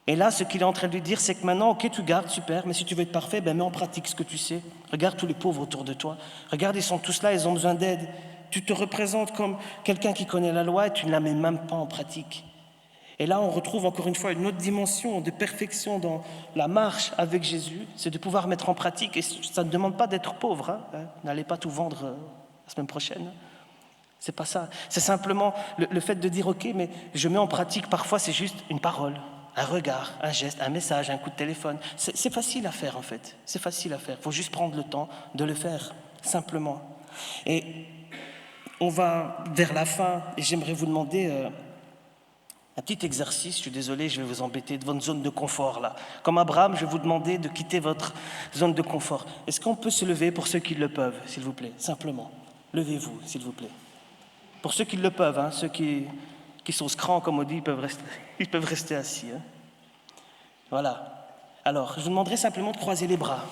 Et là, ce qu'il est en train de lui dire, c'est que maintenant, ok, tu gardes, super, mais si tu veux être parfait, mets en pratique ce que tu sais. Regarde tous les pauvres autour de toi. Regarde, ils sont tous là, ils ont besoin d'aide. Tu te représentes comme quelqu'un qui connaît la loi et tu ne la mets même pas en pratique. Et là, on retrouve encore une fois une autre dimension de perfection dans la marche avec Jésus, c'est de pouvoir mettre en pratique. Et ça ne demande pas d'être pauvre. N'allez pas tout vendre la semaine prochaine. C'est pas ça. C'est simplement le fait de dire, ok, mais je mets en pratique, parfois c'est juste une parole, un regard, un geste, un message, un coup de téléphone. C'est facile à faire en fait. C'est facile à faire. Il faut juste prendre le temps de le faire, simplement. Et on va vers la fin et j'aimerais vous demander un petit exercice. Je suis désolé, je vais vous embêter de votre zone de confort là. Comme Abraham, je vais vous demander de quitter votre zone de confort. Est-ce qu'on peut se lever pour ceux qui le peuvent, s'il vous plaît? Simplement, levez-vous, s'il vous plaît. Pour ceux qui le peuvent, ceux qui sont scrans, comme on dit, ils peuvent rester assis. Voilà. Alors, je vous demanderai simplement de croiser les bras.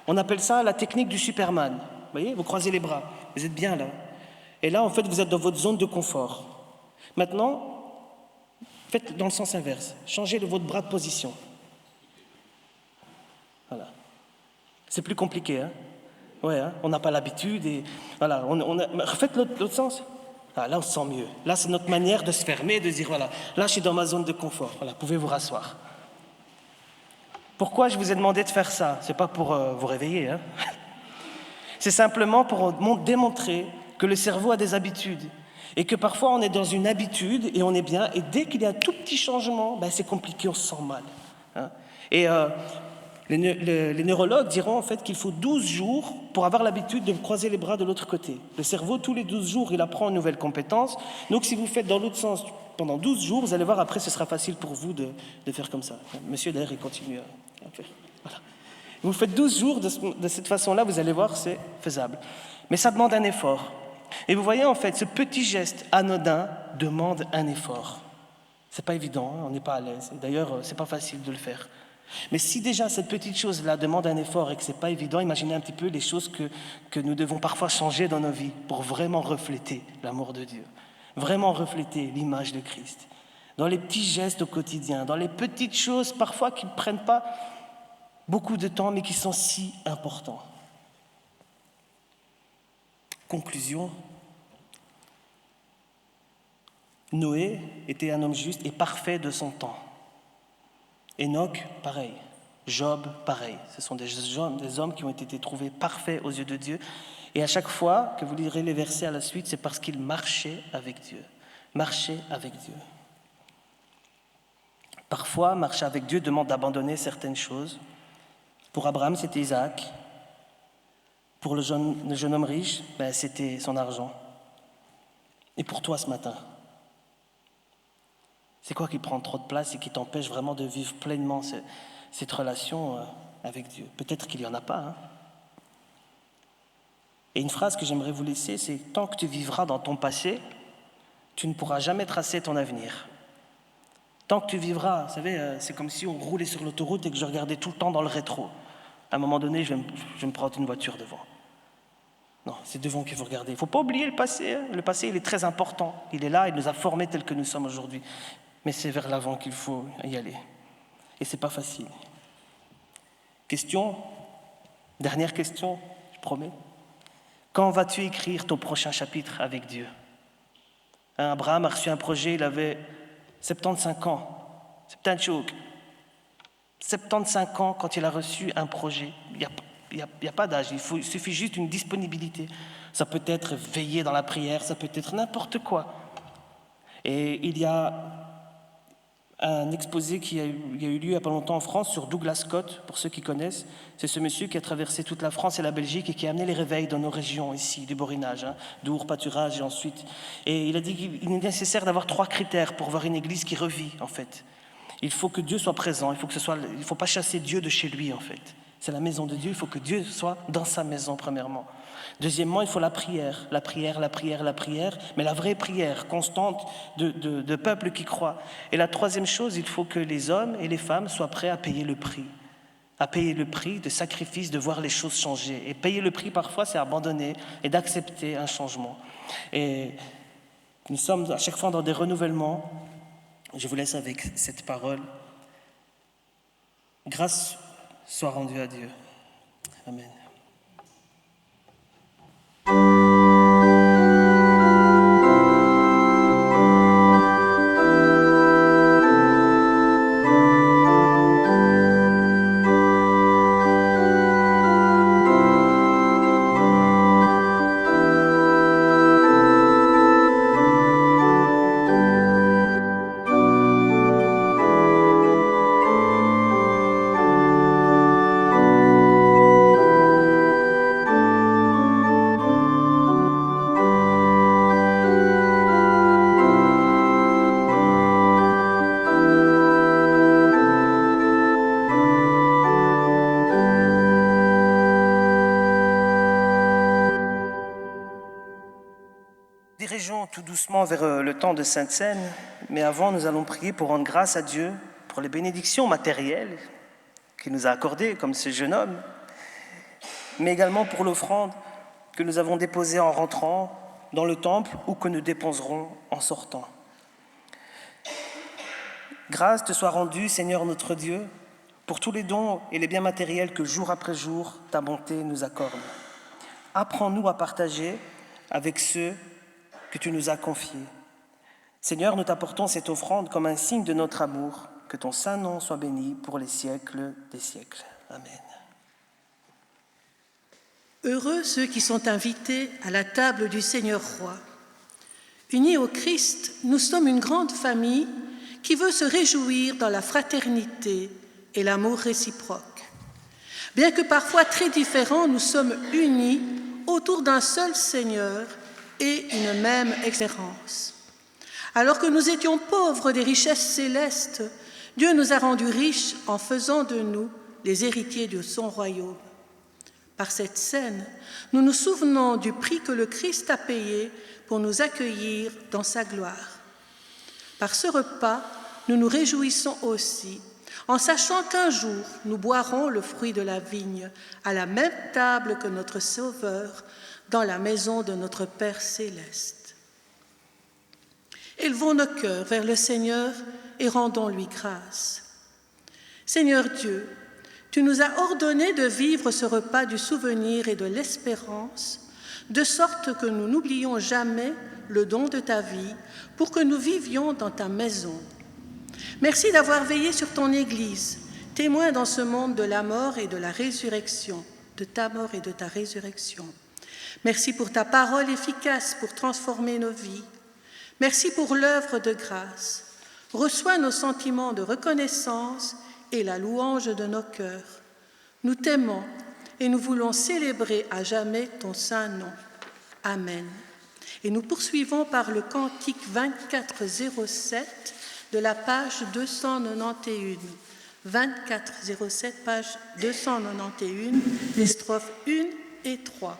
On appelle ça la technique du Superman. Vous voyez, vous croisez les bras. Vous êtes bien là. Et là, en fait, vous êtes dans votre zone de confort. Maintenant, faites dans le sens inverse. Changez votre bras de position. Voilà. C'est plus compliqué, Ouais, on n'a pas l'habitude et voilà. Refaites l'autre sens. Ah, là, on se sent mieux. Là, c'est notre manière de se fermer, de dire voilà, là, je suis dans ma zone de confort. Voilà, pouvez vous rasseoir. Pourquoi je vous ai demandé de faire ça? C'est pas pour vous réveiller, C'est simplement pour démontrer que le cerveau a des habitudes. Et que parfois on est dans une habitude et on est bien, et dès qu'il y a un tout petit changement, c'est compliqué, on se sent mal. Et les neurologues diront en fait qu'il faut 12 jours pour avoir l'habitude de croiser les bras de l'autre côté. Le cerveau, tous les 12 jours, il apprend une nouvelle compétence. Donc si vous faites dans l'autre sens pendant 12 jours, vous allez voir après, ce sera facile pour vous de faire comme ça. Monsieur d'ailleurs, il continue à faire. Voilà. Vous faites 12 jours de cette façon-là, vous allez voir, c'est faisable. Mais ça demande un effort. Et vous voyez, en fait, ce petit geste anodin demande un effort. C'est pas évident, on n'est pas à l'aise. Et d'ailleurs, c'est pas facile de le faire. Mais si déjà cette petite chose-là demande un effort et que c'est pas évident, imaginez un petit peu les choses que nous devons parfois changer dans nos vies pour vraiment refléter l'amour de Dieu, vraiment refléter l'image de Christ. Dans les petits gestes au quotidien, dans les petites choses parfois qui ne prennent pas beaucoup de temps mais qui sont si importants. Conclusion. Noé était un homme juste et parfait de son temps. Enoch, pareil. Job, pareil. Ce sont des hommes qui ont été trouvés parfaits aux yeux de Dieu. Et à chaque fois que vous lirez les versets à la suite, c'est parce qu'ils marchaient avec Dieu. Marchaient avec Dieu. Parfois, marcher avec Dieu demande d'abandonner certaines choses. Pour Abraham, c'était Isaac. Pour le jeune homme riche, c'était son argent. Et pour toi ce matin, c'est quoi qui prend trop de place et qui t'empêche vraiment de vivre pleinement cette relation avec Dieu? Peut-être qu'il n'y en a pas. Et une phrase que j'aimerais vous laisser, c'est « Tant que tu vivras dans ton passé, tu ne pourras jamais tracer ton avenir. » Tant que tu vivras, vous savez, c'est comme si on roulait sur l'autoroute et que je regardais tout le temps dans le rétro. À un moment donné, je vais me prendre une voiture devant. Non, c'est devant qu'il faut regarder. Il ne faut pas oublier le passé. Le passé, il est très important. Il est là, il nous a formés tels que nous sommes aujourd'hui. Mais c'est vers l'avant qu'il faut y aller. Et ce n'est pas facile. Question, dernière question, je promets. Quand vas-tu écrire ton prochain chapitre avec Dieu? Abraham a reçu un projet, il avait 75 ans. 75 ans quand il a reçu un projet. Il n'y a pas d'âge, il suffit juste d'une disponibilité. Ça peut être veiller dans la prière, ça peut être n'importe quoi. Et il y a un exposé qui a eu lieu il n'y a pas longtemps en France sur Douglas Scott, pour ceux qui connaissent. C'est ce monsieur qui a traversé toute la France et la Belgique et qui a amené les réveils dans nos régions ici, du Borinage, Dour, Pâturage et ensuite. Et il a dit qu'il est nécessaire d'avoir 3 critères pour voir une église qui revit, en fait. Il faut que Dieu soit présent, il ne faut pas chasser Dieu de chez lui en fait. C'est la maison de Dieu, il faut que Dieu soit dans sa maison premièrement. Deuxièmement, il faut la prière, mais la vraie prière constante de peuple qui croit. Et la troisième chose, il faut que les hommes et les femmes soient prêts à payer le prix de sacrifice, de voir les choses changer. Et payer le prix parfois, c'est abandonner et d'accepter un changement. Et nous sommes à chaque fois dans des renouvellements. Je vous laisse avec cette parole. Grâce soit rendue à Dieu. Amen. Dirigeons tout doucement vers le temps de Sainte Seine, mais avant nous allons prier pour rendre grâce à Dieu pour les bénédictions matérielles qu'il nous a accordées, comme ce jeune homme, mais également pour l'offrande que nous avons déposée en rentrant dans le temple ou que nous déposerons en sortant. Grâce te soit rendue, Seigneur notre Dieu, pour tous les dons et les biens matériels que jour après jour ta bonté nous accorde. Apprends-nous à partager avec ceux que tu nous as confiés. Seigneur, nous t'apportons cette offrande comme un signe de notre amour. Que ton saint nom soit béni pour les siècles des siècles. Amen. Heureux ceux qui sont invités à la table du Seigneur roi. Unis au Christ, nous sommes une grande famille qui veut se réjouir dans la fraternité et l'amour réciproque. Bien que parfois très différents, nous sommes unis autour d'un seul Seigneur et une même espérance. Alors que nous étions pauvres des richesses célestes, Dieu nous a rendus riches en faisant de nous les héritiers de son royaume. Par cette scène, nous nous souvenons du prix que le Christ a payé pour nous accueillir dans sa gloire. Par ce repas, nous nous réjouissons aussi, en sachant qu'un jour, nous boirons le fruit de la vigne à la même table que notre Sauveur, dans la maison de notre Père céleste. Élevons nos cœurs vers le Seigneur et rendons-lui grâce. Seigneur Dieu, tu nous as ordonné de vivre ce repas du souvenir et de l'espérance, de sorte que nous n'oublions jamais le don de ta vie pour que nous vivions dans ta maison. Merci d'avoir veillé sur ton Église, témoin dans ce monde de la mort et de la résurrection, de ta mort et de ta résurrection. Merci pour ta parole efficace pour transformer nos vies. Merci pour l'œuvre de grâce. Reçois nos sentiments de reconnaissance et la louange de nos cœurs. Nous t'aimons et nous voulons célébrer à jamais ton saint nom. Amen. Et nous poursuivons par le cantique 2407 de la page 291. 2407, page 291, les strophes 1 et 3.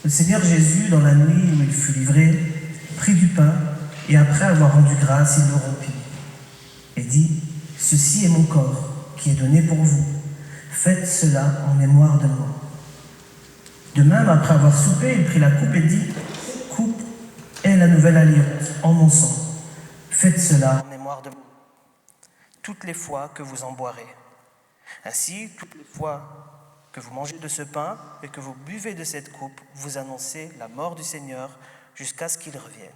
Le Seigneur Jésus, dans la nuit où il fut livré, prit du pain, et après avoir rendu grâce, il le rompit, et dit, « Ceci est mon corps, qui est donné pour vous. Faites cela en mémoire de moi. » De même, après avoir soupé, il prit la coupe et dit, « Coupe est la nouvelle alliance en mon sang. Faites cela en mémoire de moi, toutes les fois que vous en boirez. Ainsi, toutes les fois que vous mangez de ce pain et que vous buvez de cette coupe, vous annoncez la mort du Seigneur jusqu'à ce qu'il revienne. »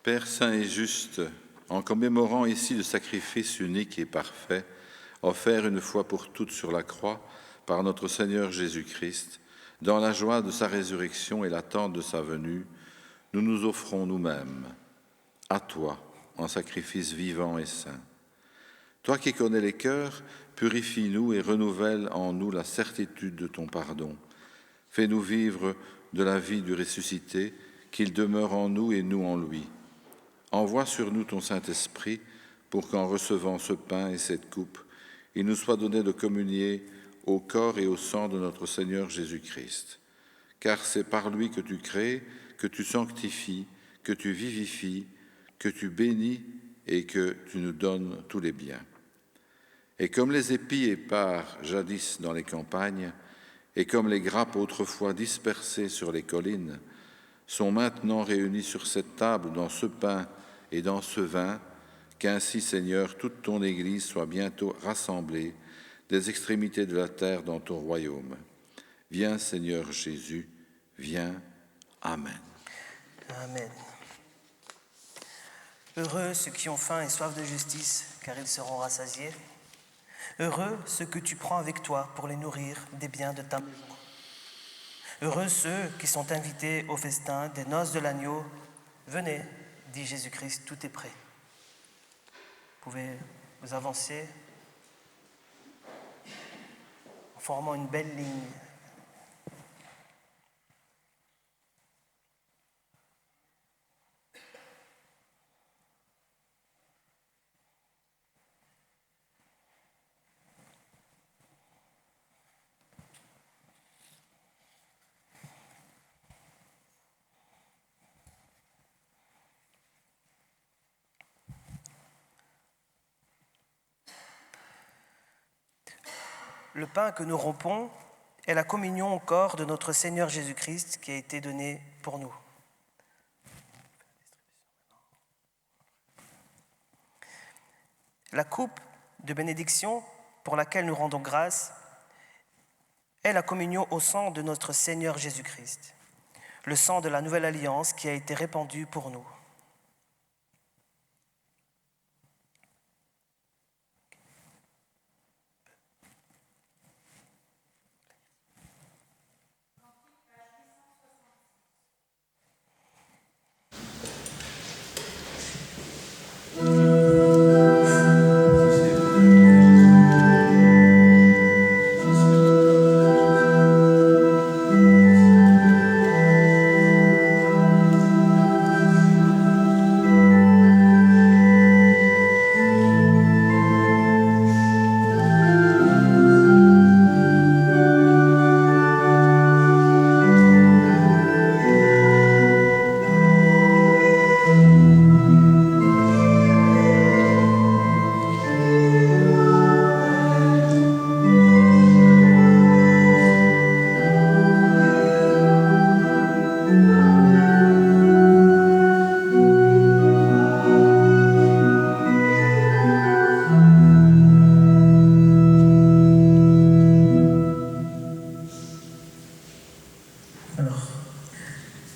Père saint et juste, en commémorant ici le sacrifice unique et parfait, offert une fois pour toutes sur la croix par notre Seigneur Jésus-Christ, dans la joie de sa résurrection et l'attente de sa venue, nous nous offrons nous-mêmes à toi en sacrifice vivant et saint. Toi qui connais les cœurs, purifie-nous et renouvelle en nous la certitude de ton pardon. Fais-nous vivre de la vie du ressuscité, qu'il demeure en nous et nous en lui. Envoie sur nous ton Saint-Esprit pour qu'en recevant ce pain et cette coupe, il nous soit donné de communier au corps et au sang de notre Seigneur Jésus-Christ. Car c'est par lui que tu crées, que tu sanctifies, que tu vivifies, que tu bénis et que tu nous donnes tous les biens. Et comme les épis épars jadis dans les campagnes, et comme les grappes autrefois dispersées sur les collines, sont maintenant réunies sur cette table dans ce pain et dans ce vin, qu'ainsi, Seigneur, toute ton Église soit bientôt rassemblée des extrémités de la terre dans ton royaume. Viens, Seigneur Jésus, viens. Amen. Amen. Heureux ceux qui ont faim et soif de justice, car ils seront rassasiés. Heureux ceux que tu prends avec toi pour les nourrir des biens de ta maison. Heureux ceux qui sont invités au festin des noces de l'agneau. Venez, dit Jésus-Christ, tout est prêt. Vous pouvez vous avancer en formant une belle ligne. Le pain que nous rompons est la communion au corps de notre Seigneur Jésus-Christ qui a été donné pour nous. La coupe de bénédiction pour laquelle nous rendons grâce est la communion au sang de notre Seigneur Jésus-Christ, le sang de la nouvelle alliance qui a été répandu pour nous.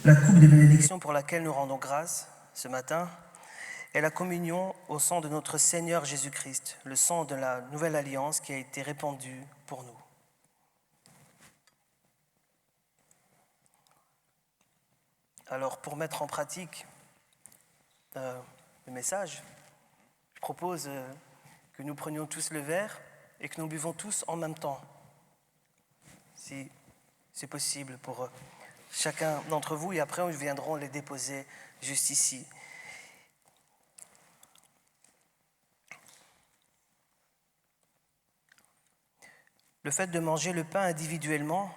La coupe de bénédiction pour laquelle nous rendons grâce ce matin est la communion au sang de notre Seigneur Jésus-Christ, le sang de la nouvelle alliance qui a été répandu pour nous. Alors, pour mettre en pratique le message, je propose que nous prenions tous le verre et que nous buvons tous en même temps, si c'est possible pour chacun d'entre vous, et après nous viendrons les déposer juste ici. Le fait de manger le pain individuellement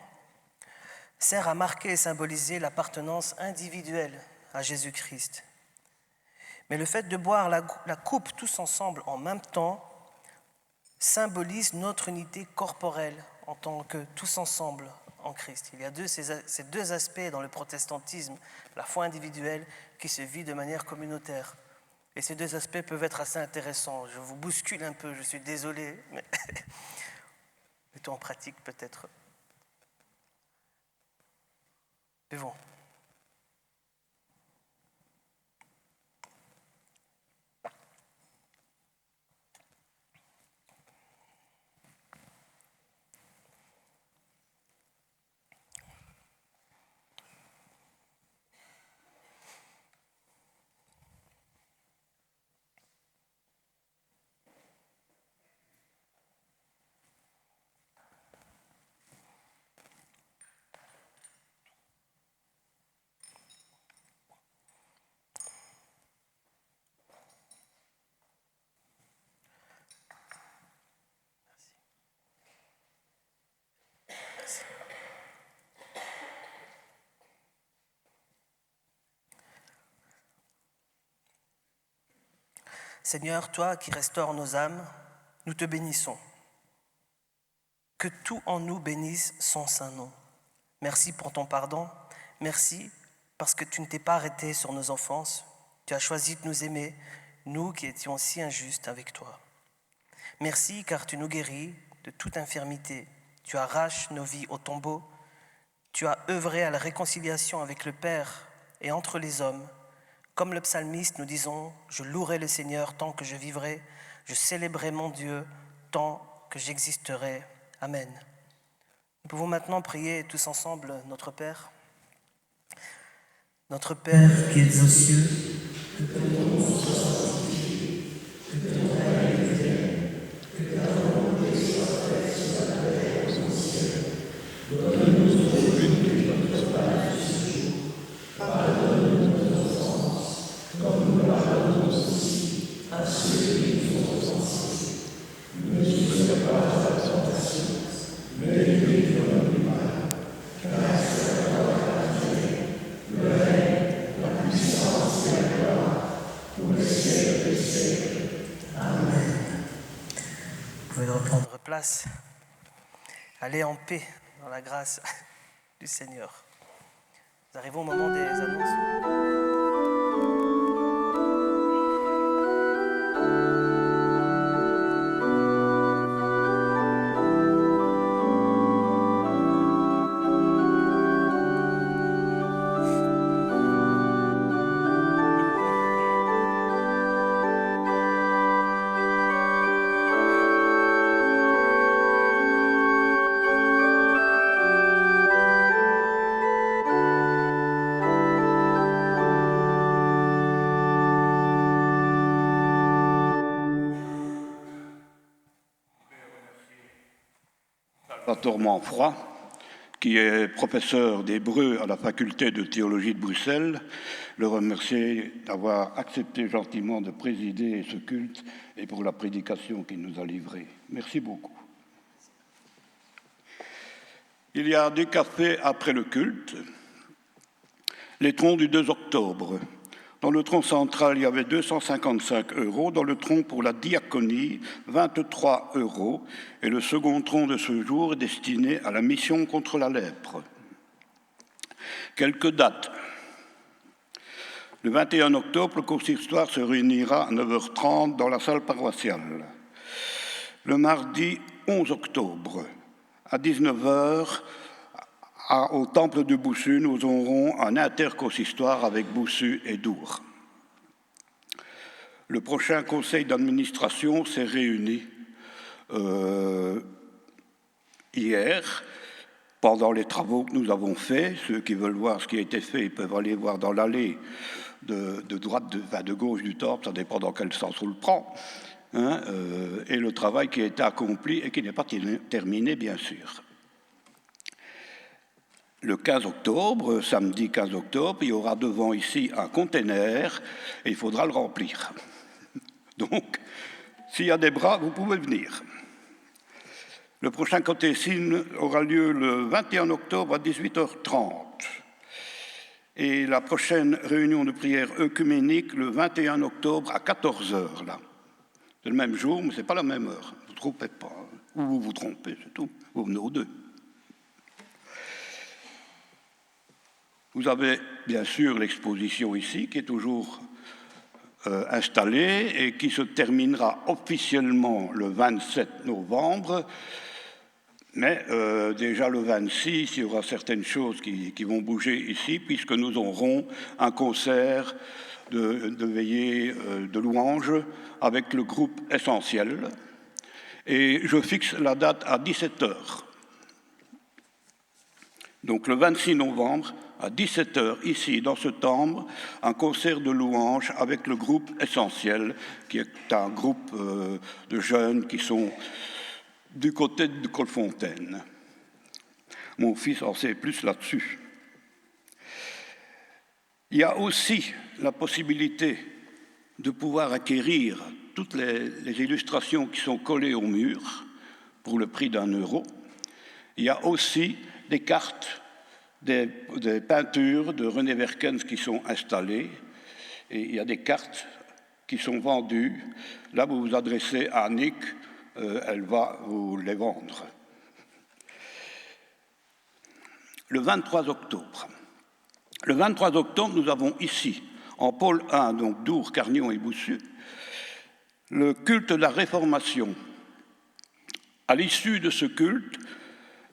sert à marquer et symboliser l'appartenance individuelle à Jésus-Christ. Mais le fait de boire la coupe tous ensemble en même temps symbolise notre unité corporelle en tant que tous ensemble en Christ. Il y a ces deux aspects dans le protestantisme, la foi individuelle qui se vit de manière communautaire. Et ces deux aspects peuvent être assez intéressants. Je vous bouscule un peu, je suis désolé, mais mettons en pratique peut-être. Buvons. Seigneur, toi qui restaures nos âmes, nous te bénissons. Que tout en nous bénisse son saint nom. Merci pour ton pardon. Merci parce que tu ne t'es pas arrêté sur nos offenses. Tu as choisi de nous aimer, nous qui étions si injustes avec toi. Merci car tu nous guéris de toute infirmité. Tu arraches nos vies au tombeau. Tu as œuvré à la réconciliation avec le Père et entre les hommes. Comme le psalmiste, nous disons « Je louerai le Seigneur tant que je vivrai, je célébrerai mon Dieu tant que j'existerai. » Amen. Nous pouvons maintenant prier tous ensemble notre Père. Notre Père qui es aux cieux, que ton nom soit sanctifié, que ton règne vienne, que ta volonté soit faite sur la terre comme au ciel. Donne-nous aujourd'hui notre pain de ce jour. Pardonne-nous nos offenses, comme nous pardonnons aussi à ceux qui nous ont offensés. Ne nous soumets pas à la tentation, mais délivre-nous du mal. Car c'est toi la Dieu, le règne, la puissance et la gloire, pour les siècles des siècles. Amen. Vous pouvez reprendre place. Allez en paix dans la grâce du Seigneur. Nous arrivons au moment des annonces. Salvatore Manfroy, qui est professeur d'hébreu à la faculté de théologie de Bruxelles, le remercier d'avoir accepté gentiment de présider ce culte et pour la prédication qu'il nous a livrée. Merci beaucoup. Il y a du café après le culte. Les troncs du 2 octobre. Dans le tronc central, il y avait 255 €. Dans le tronc pour la diaconie, 23 €. Et le second tronc de ce jour est destiné à la mission contre la lèpre. Quelques dates. Le 21 octobre, le consistoire se réunira à 9h30 dans la salle paroissiale. Le mardi 11 octobre, à 19h, au temple de Boussu, nous aurons un interconsistoire avec Boussu et Dour. Le prochain conseil d'administration s'est réuni hier, pendant les travaux que nous avons faits. Ceux qui veulent voir ce qui a été fait, ils peuvent aller voir dans l'allée de droite, de gauche du temple, ça dépend dans quel sens on le prend, et le travail qui a été accompli et qui n'est pas terminé, bien sûr. Le 15 octobre, samedi 15 octobre, il y aura devant ici un conteneur et il faudra le remplir. Donc, s'il y a des bras, vous pouvez venir. Le prochain catéchisme aura lieu le 21 octobre à 18h30 et la prochaine réunion de prière œcuménique le 21 octobre à 14h. Là. C'est le même jour, mais ce n'est pas la même heure. Ne vous trompez pas. Ou vous vous trompez, c'est tout. Vous venez aux deux. Vous avez bien sûr l'exposition ici qui est toujours installée et qui se terminera officiellement le 27 novembre. Mais déjà le 26, il y aura certaines choses qui vont bouger ici, puisque nous aurons un concert de veillée de louange avec le groupe Essentiel. Et je fixe la date à 17h. Donc le 26 novembre, à 17h, ici, dans ce temple, un concert de louange avec le groupe Essentiel, qui est un groupe de jeunes qui sont du côté de Colfontaine. Mon fils en sait plus là-dessus. Il y a aussi la possibilité de pouvoir acquérir toutes les illustrations qui sont collées au mur pour le prix d'1 €. Il y a aussi des cartes, des peintures de René Verkens qui sont installées et il y a des cartes qui sont vendues. Là, vous vous adressez à Annick, elle va vous les vendre. Le 23 octobre. Le 23 octobre, nous avons ici, en pôle 1, donc Dour, Carnion et Boussu, le culte de la Réformation. À l'issue de ce culte,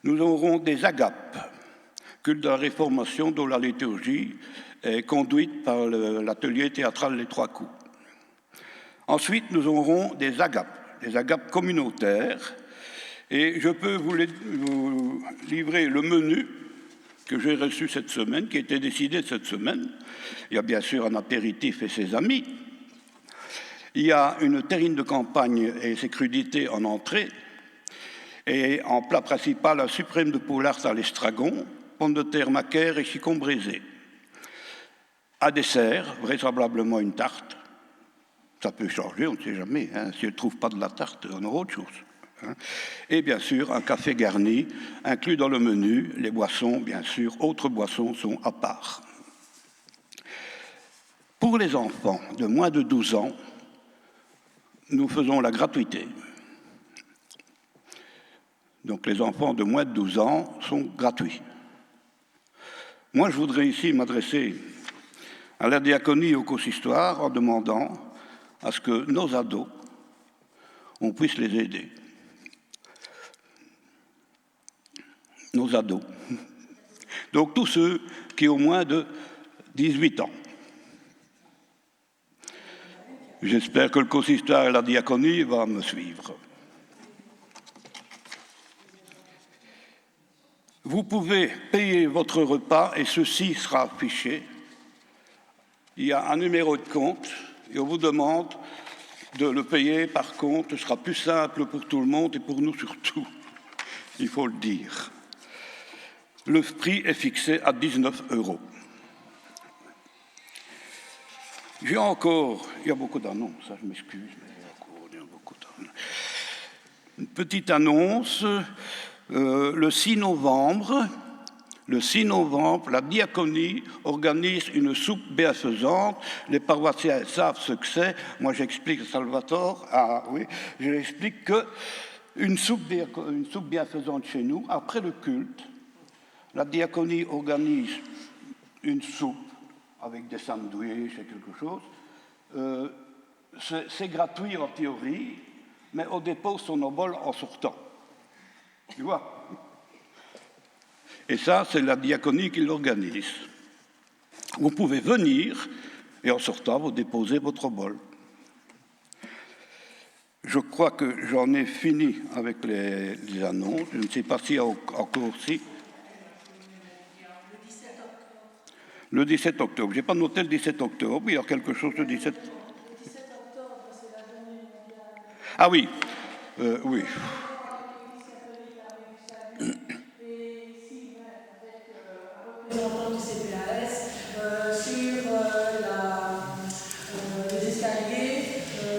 nous aurons des agapes, culte de la Réformation dont la liturgie est conduite par l'atelier théâtral Les Trois Coups. Ensuite, nous aurons des agapes communautaires, et je peux vous livrer le menu que j'ai reçu cette semaine, qui a été décidé cette semaine. Il y a bien sûr un apéritif et ses amis. Il y a une terrine de campagne et ses crudités en entrée. Et en plat principal, un suprême de poulard à l'estragon, pommes de terre macaire et chicon braisé. À dessert, vraisemblablement une tarte. Ça peut changer, on ne sait jamais. Si elle ne trouve pas de la tarte, on aura autre chose. Et bien sûr, un café garni, inclus dans le menu. Les boissons, bien sûr, autres boissons sont à part. Pour les enfants de moins de 12 ans, nous faisons la gratuité. Donc les enfants de moins de 12 ans sont gratuits. Moi, je voudrais ici m'adresser à la diaconie et au consistoire en demandant à ce que nos ados, on puisse les aider. Nos ados. Donc tous ceux qui ont moins de 18 ans. J'espère que le consistoire et la diaconie vont me suivre. Vous pouvez payer votre repas et ceci sera affiché. Il y a un numéro de compte et on vous demande de le payer par compte. Ce sera plus simple pour tout le monde et pour nous surtout. Il faut le dire. Le prix est fixé à 19 €. J'ai encore, il y a beaucoup d'annonces, ça je m'excuse, mais il y a beaucoup d'annonces. Une petite annonce, le 6 novembre, la diaconie organise une soupe bienfaisante. Les paroissiens savent ce que c'est. Moi j'explique à Salvatore, je lui explique qu'une soupe bienfaisante chez nous, après le culte, la diaconie organise une soupe avec des sandwichs et quelque chose. C'est gratuit en théorie, mais on dépose son obol en sortant. Tu vois? Et ça, c'est la diaconie qui l'organise. Vous pouvez venir et en sortant, vous déposez votre obol. Je crois que j'en ai fini avec les annonces. Je ne sais pas s'il y a encore aussi. Le 17 octobre. Je n'ai pas noté le 17 octobre. Il y a quelque chose le 17. Le 17 octobre, c'est la journée mondiale. Ah oui. Oui. Et ici, avec un représentant du CPAS, sur les escaliers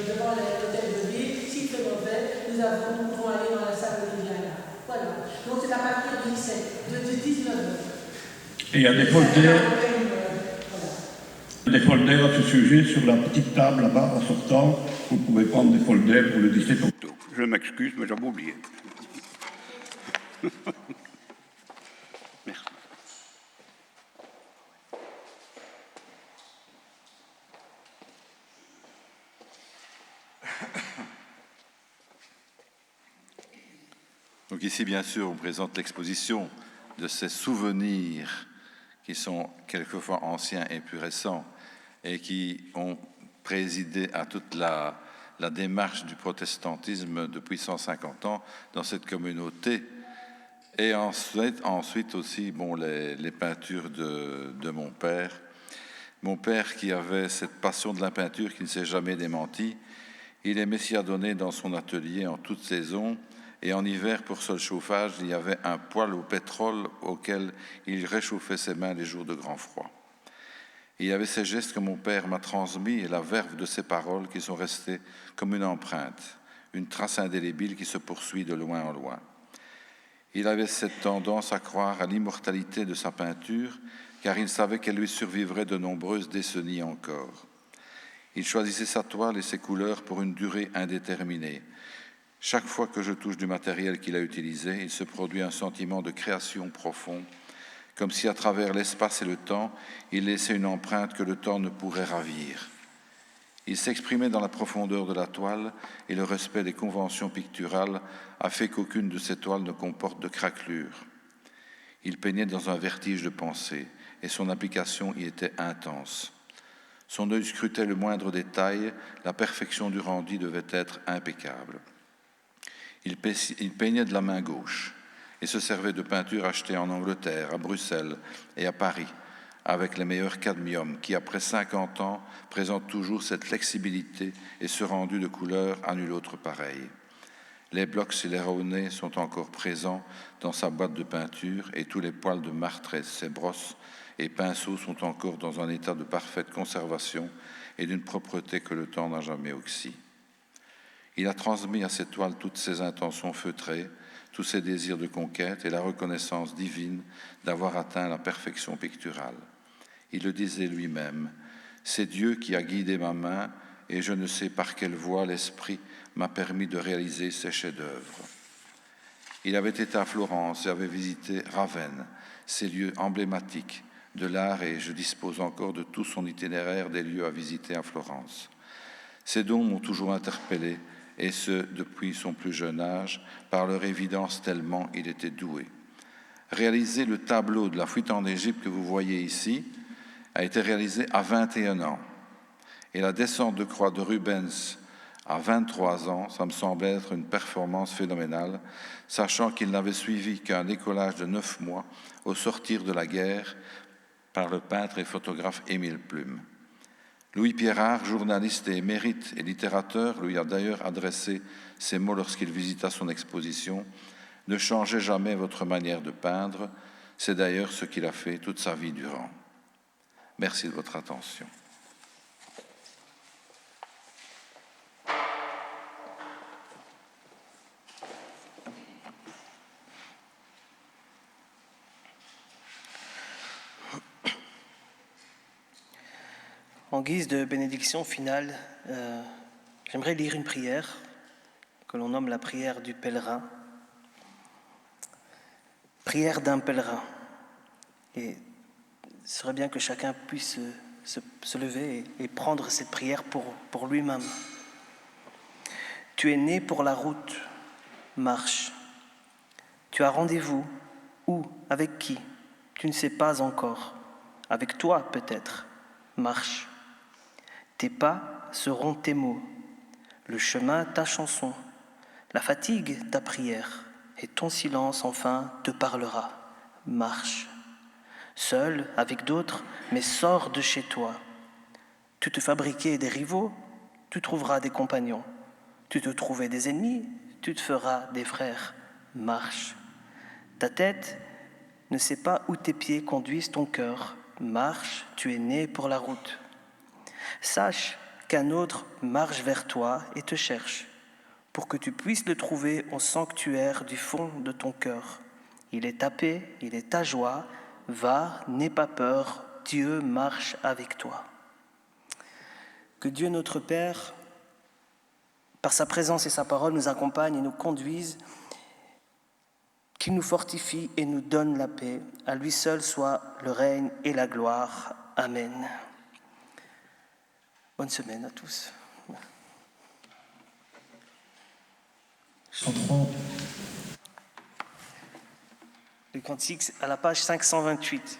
devant l'hôtel de ville, s'il fait mauvais, nous pouvons aller dans la salle de Diana. Donc c'est à partir de 19. Et il y a des folders à ce sujet sur la petite table là-bas en sortant. Vous pouvez prendre des folders pour le 17 octobre. Je m'excuse, mais j'avais oublié. Merci. Donc ici, bien sûr, on présente l'exposition de ces souvenirs qui sont quelquefois anciens et plus récents et qui ont présidé à toute la démarche du protestantisme depuis 150 ans dans cette communauté. Et ensuite aussi les peintures de mon père. Mon père qui avait cette passion de la peinture qui ne s'est jamais démentie. Il aimait s'y adonner dans son atelier en toute saison. Et en hiver, pour seul chauffage, il y avait un poêle au pétrole auquel il réchauffait ses mains les jours de grand froid. Il y avait ces gestes que mon père m'a transmis et la verve de ses paroles qui sont restées comme une empreinte, une trace indélébile qui se poursuit de loin en loin. Il avait cette tendance à croire à l'immortalité de sa peinture, car il savait qu'elle lui survivrait de nombreuses décennies encore. Il choisissait sa toile et ses couleurs pour une durée indéterminée. Chaque fois que je touche du matériel qu'il a utilisé, il se produit un sentiment de création profond, comme si à travers l'espace et le temps, il laissait une empreinte que le temps ne pourrait ravir. Il s'exprimait dans la profondeur de la toile et le respect des conventions picturales a fait qu'aucune de ces toiles ne comporte de craquelures. Il peignait dans un vertige de pensée et son application y était intense. Son œil scrutait le moindre détail, la perfection du rendu devait être impeccable. Il peignait de la main gauche et se servait de peintures achetées en Angleterre, à Bruxelles et à Paris, avec les meilleurs cadmiums qui, après 50 ans, présentent toujours cette flexibilité et ce rendu de couleur à nul autre pareil. Les blocs et les raunets sont encore présents dans sa boîte de peinture et tous les poils de martre et ses brosses et pinceaux sont encore dans un état de parfaite conservation et d'une propreté que le temps n'a jamais oxy. Il a transmis à ses toiles toutes ses intentions feutrées, tous ses désirs de conquête et la reconnaissance divine d'avoir atteint la perfection picturale. Il le disait lui-même, « C'est Dieu qui a guidé ma main et je ne sais par quelle voie l'Esprit m'a permis de réaliser ces chefs-d'œuvre. » Il avait été à Florence et avait visité Ravenne, ces lieux emblématiques de l'art et je dispose encore de tout son itinéraire des lieux à visiter à Florence. Ces dons m'ont toujours interpellé et ce, depuis son plus jeune âge, par leur évidence tellement il était doué. Réaliser le tableau de la fuite en Égypte que vous voyez ici a été réalisé à 21 ans. Et la descente de croix de Rubens à 23 ans, ça me semblait être une performance phénoménale, sachant qu'il n'avait suivi qu'un décollage de 9 mois au sortir de la guerre par le peintre et photographe Émile Plume. Louis Pierrard, journaliste et émérite et littérateur, lui a d'ailleurs adressé ces mots lorsqu'il visita son exposition. « Ne changez jamais votre manière de peindre, c'est d'ailleurs ce qu'il a fait toute sa vie durant. » Merci de votre attention. En guise de bénédiction finale, j'aimerais lire une prière que l'on nomme la prière du pèlerin. Prière d'un pèlerin. Et il serait bien que chacun puisse se lever et prendre cette prière pour lui-même. Tu es né pour la route, marche. Tu as rendez-vous, où, avec qui? Tu ne sais pas encore. Avec toi peut-être, marche. Tes pas seront tes mots, le chemin ta chanson, la fatigue ta prière, et ton silence enfin te parlera. Marche. Seul, avec d'autres, mais sors de chez toi. Tu te fabriquais des rivaux, tu trouveras des compagnons. Tu te trouvais des ennemis, tu te feras des frères. Marche. Ta tête ne sait pas où tes pieds conduisent ton cœur. Marche, tu es né pour la route. Sache qu'un autre marche vers toi et te cherche, pour que tu puisses le trouver au sanctuaire du fond de ton cœur. il est ta paix, il est ta joie. Va, n'aie pas peur, Dieu marche avec toi. Que Dieu notre Père, par sa présence et sa parole, nous accompagne et nous conduise, qu'il nous fortifie et nous donne la paix. À lui seul soit le règne et la gloire. Amen. Bonne semaine à tous. Le cantique à la page 528.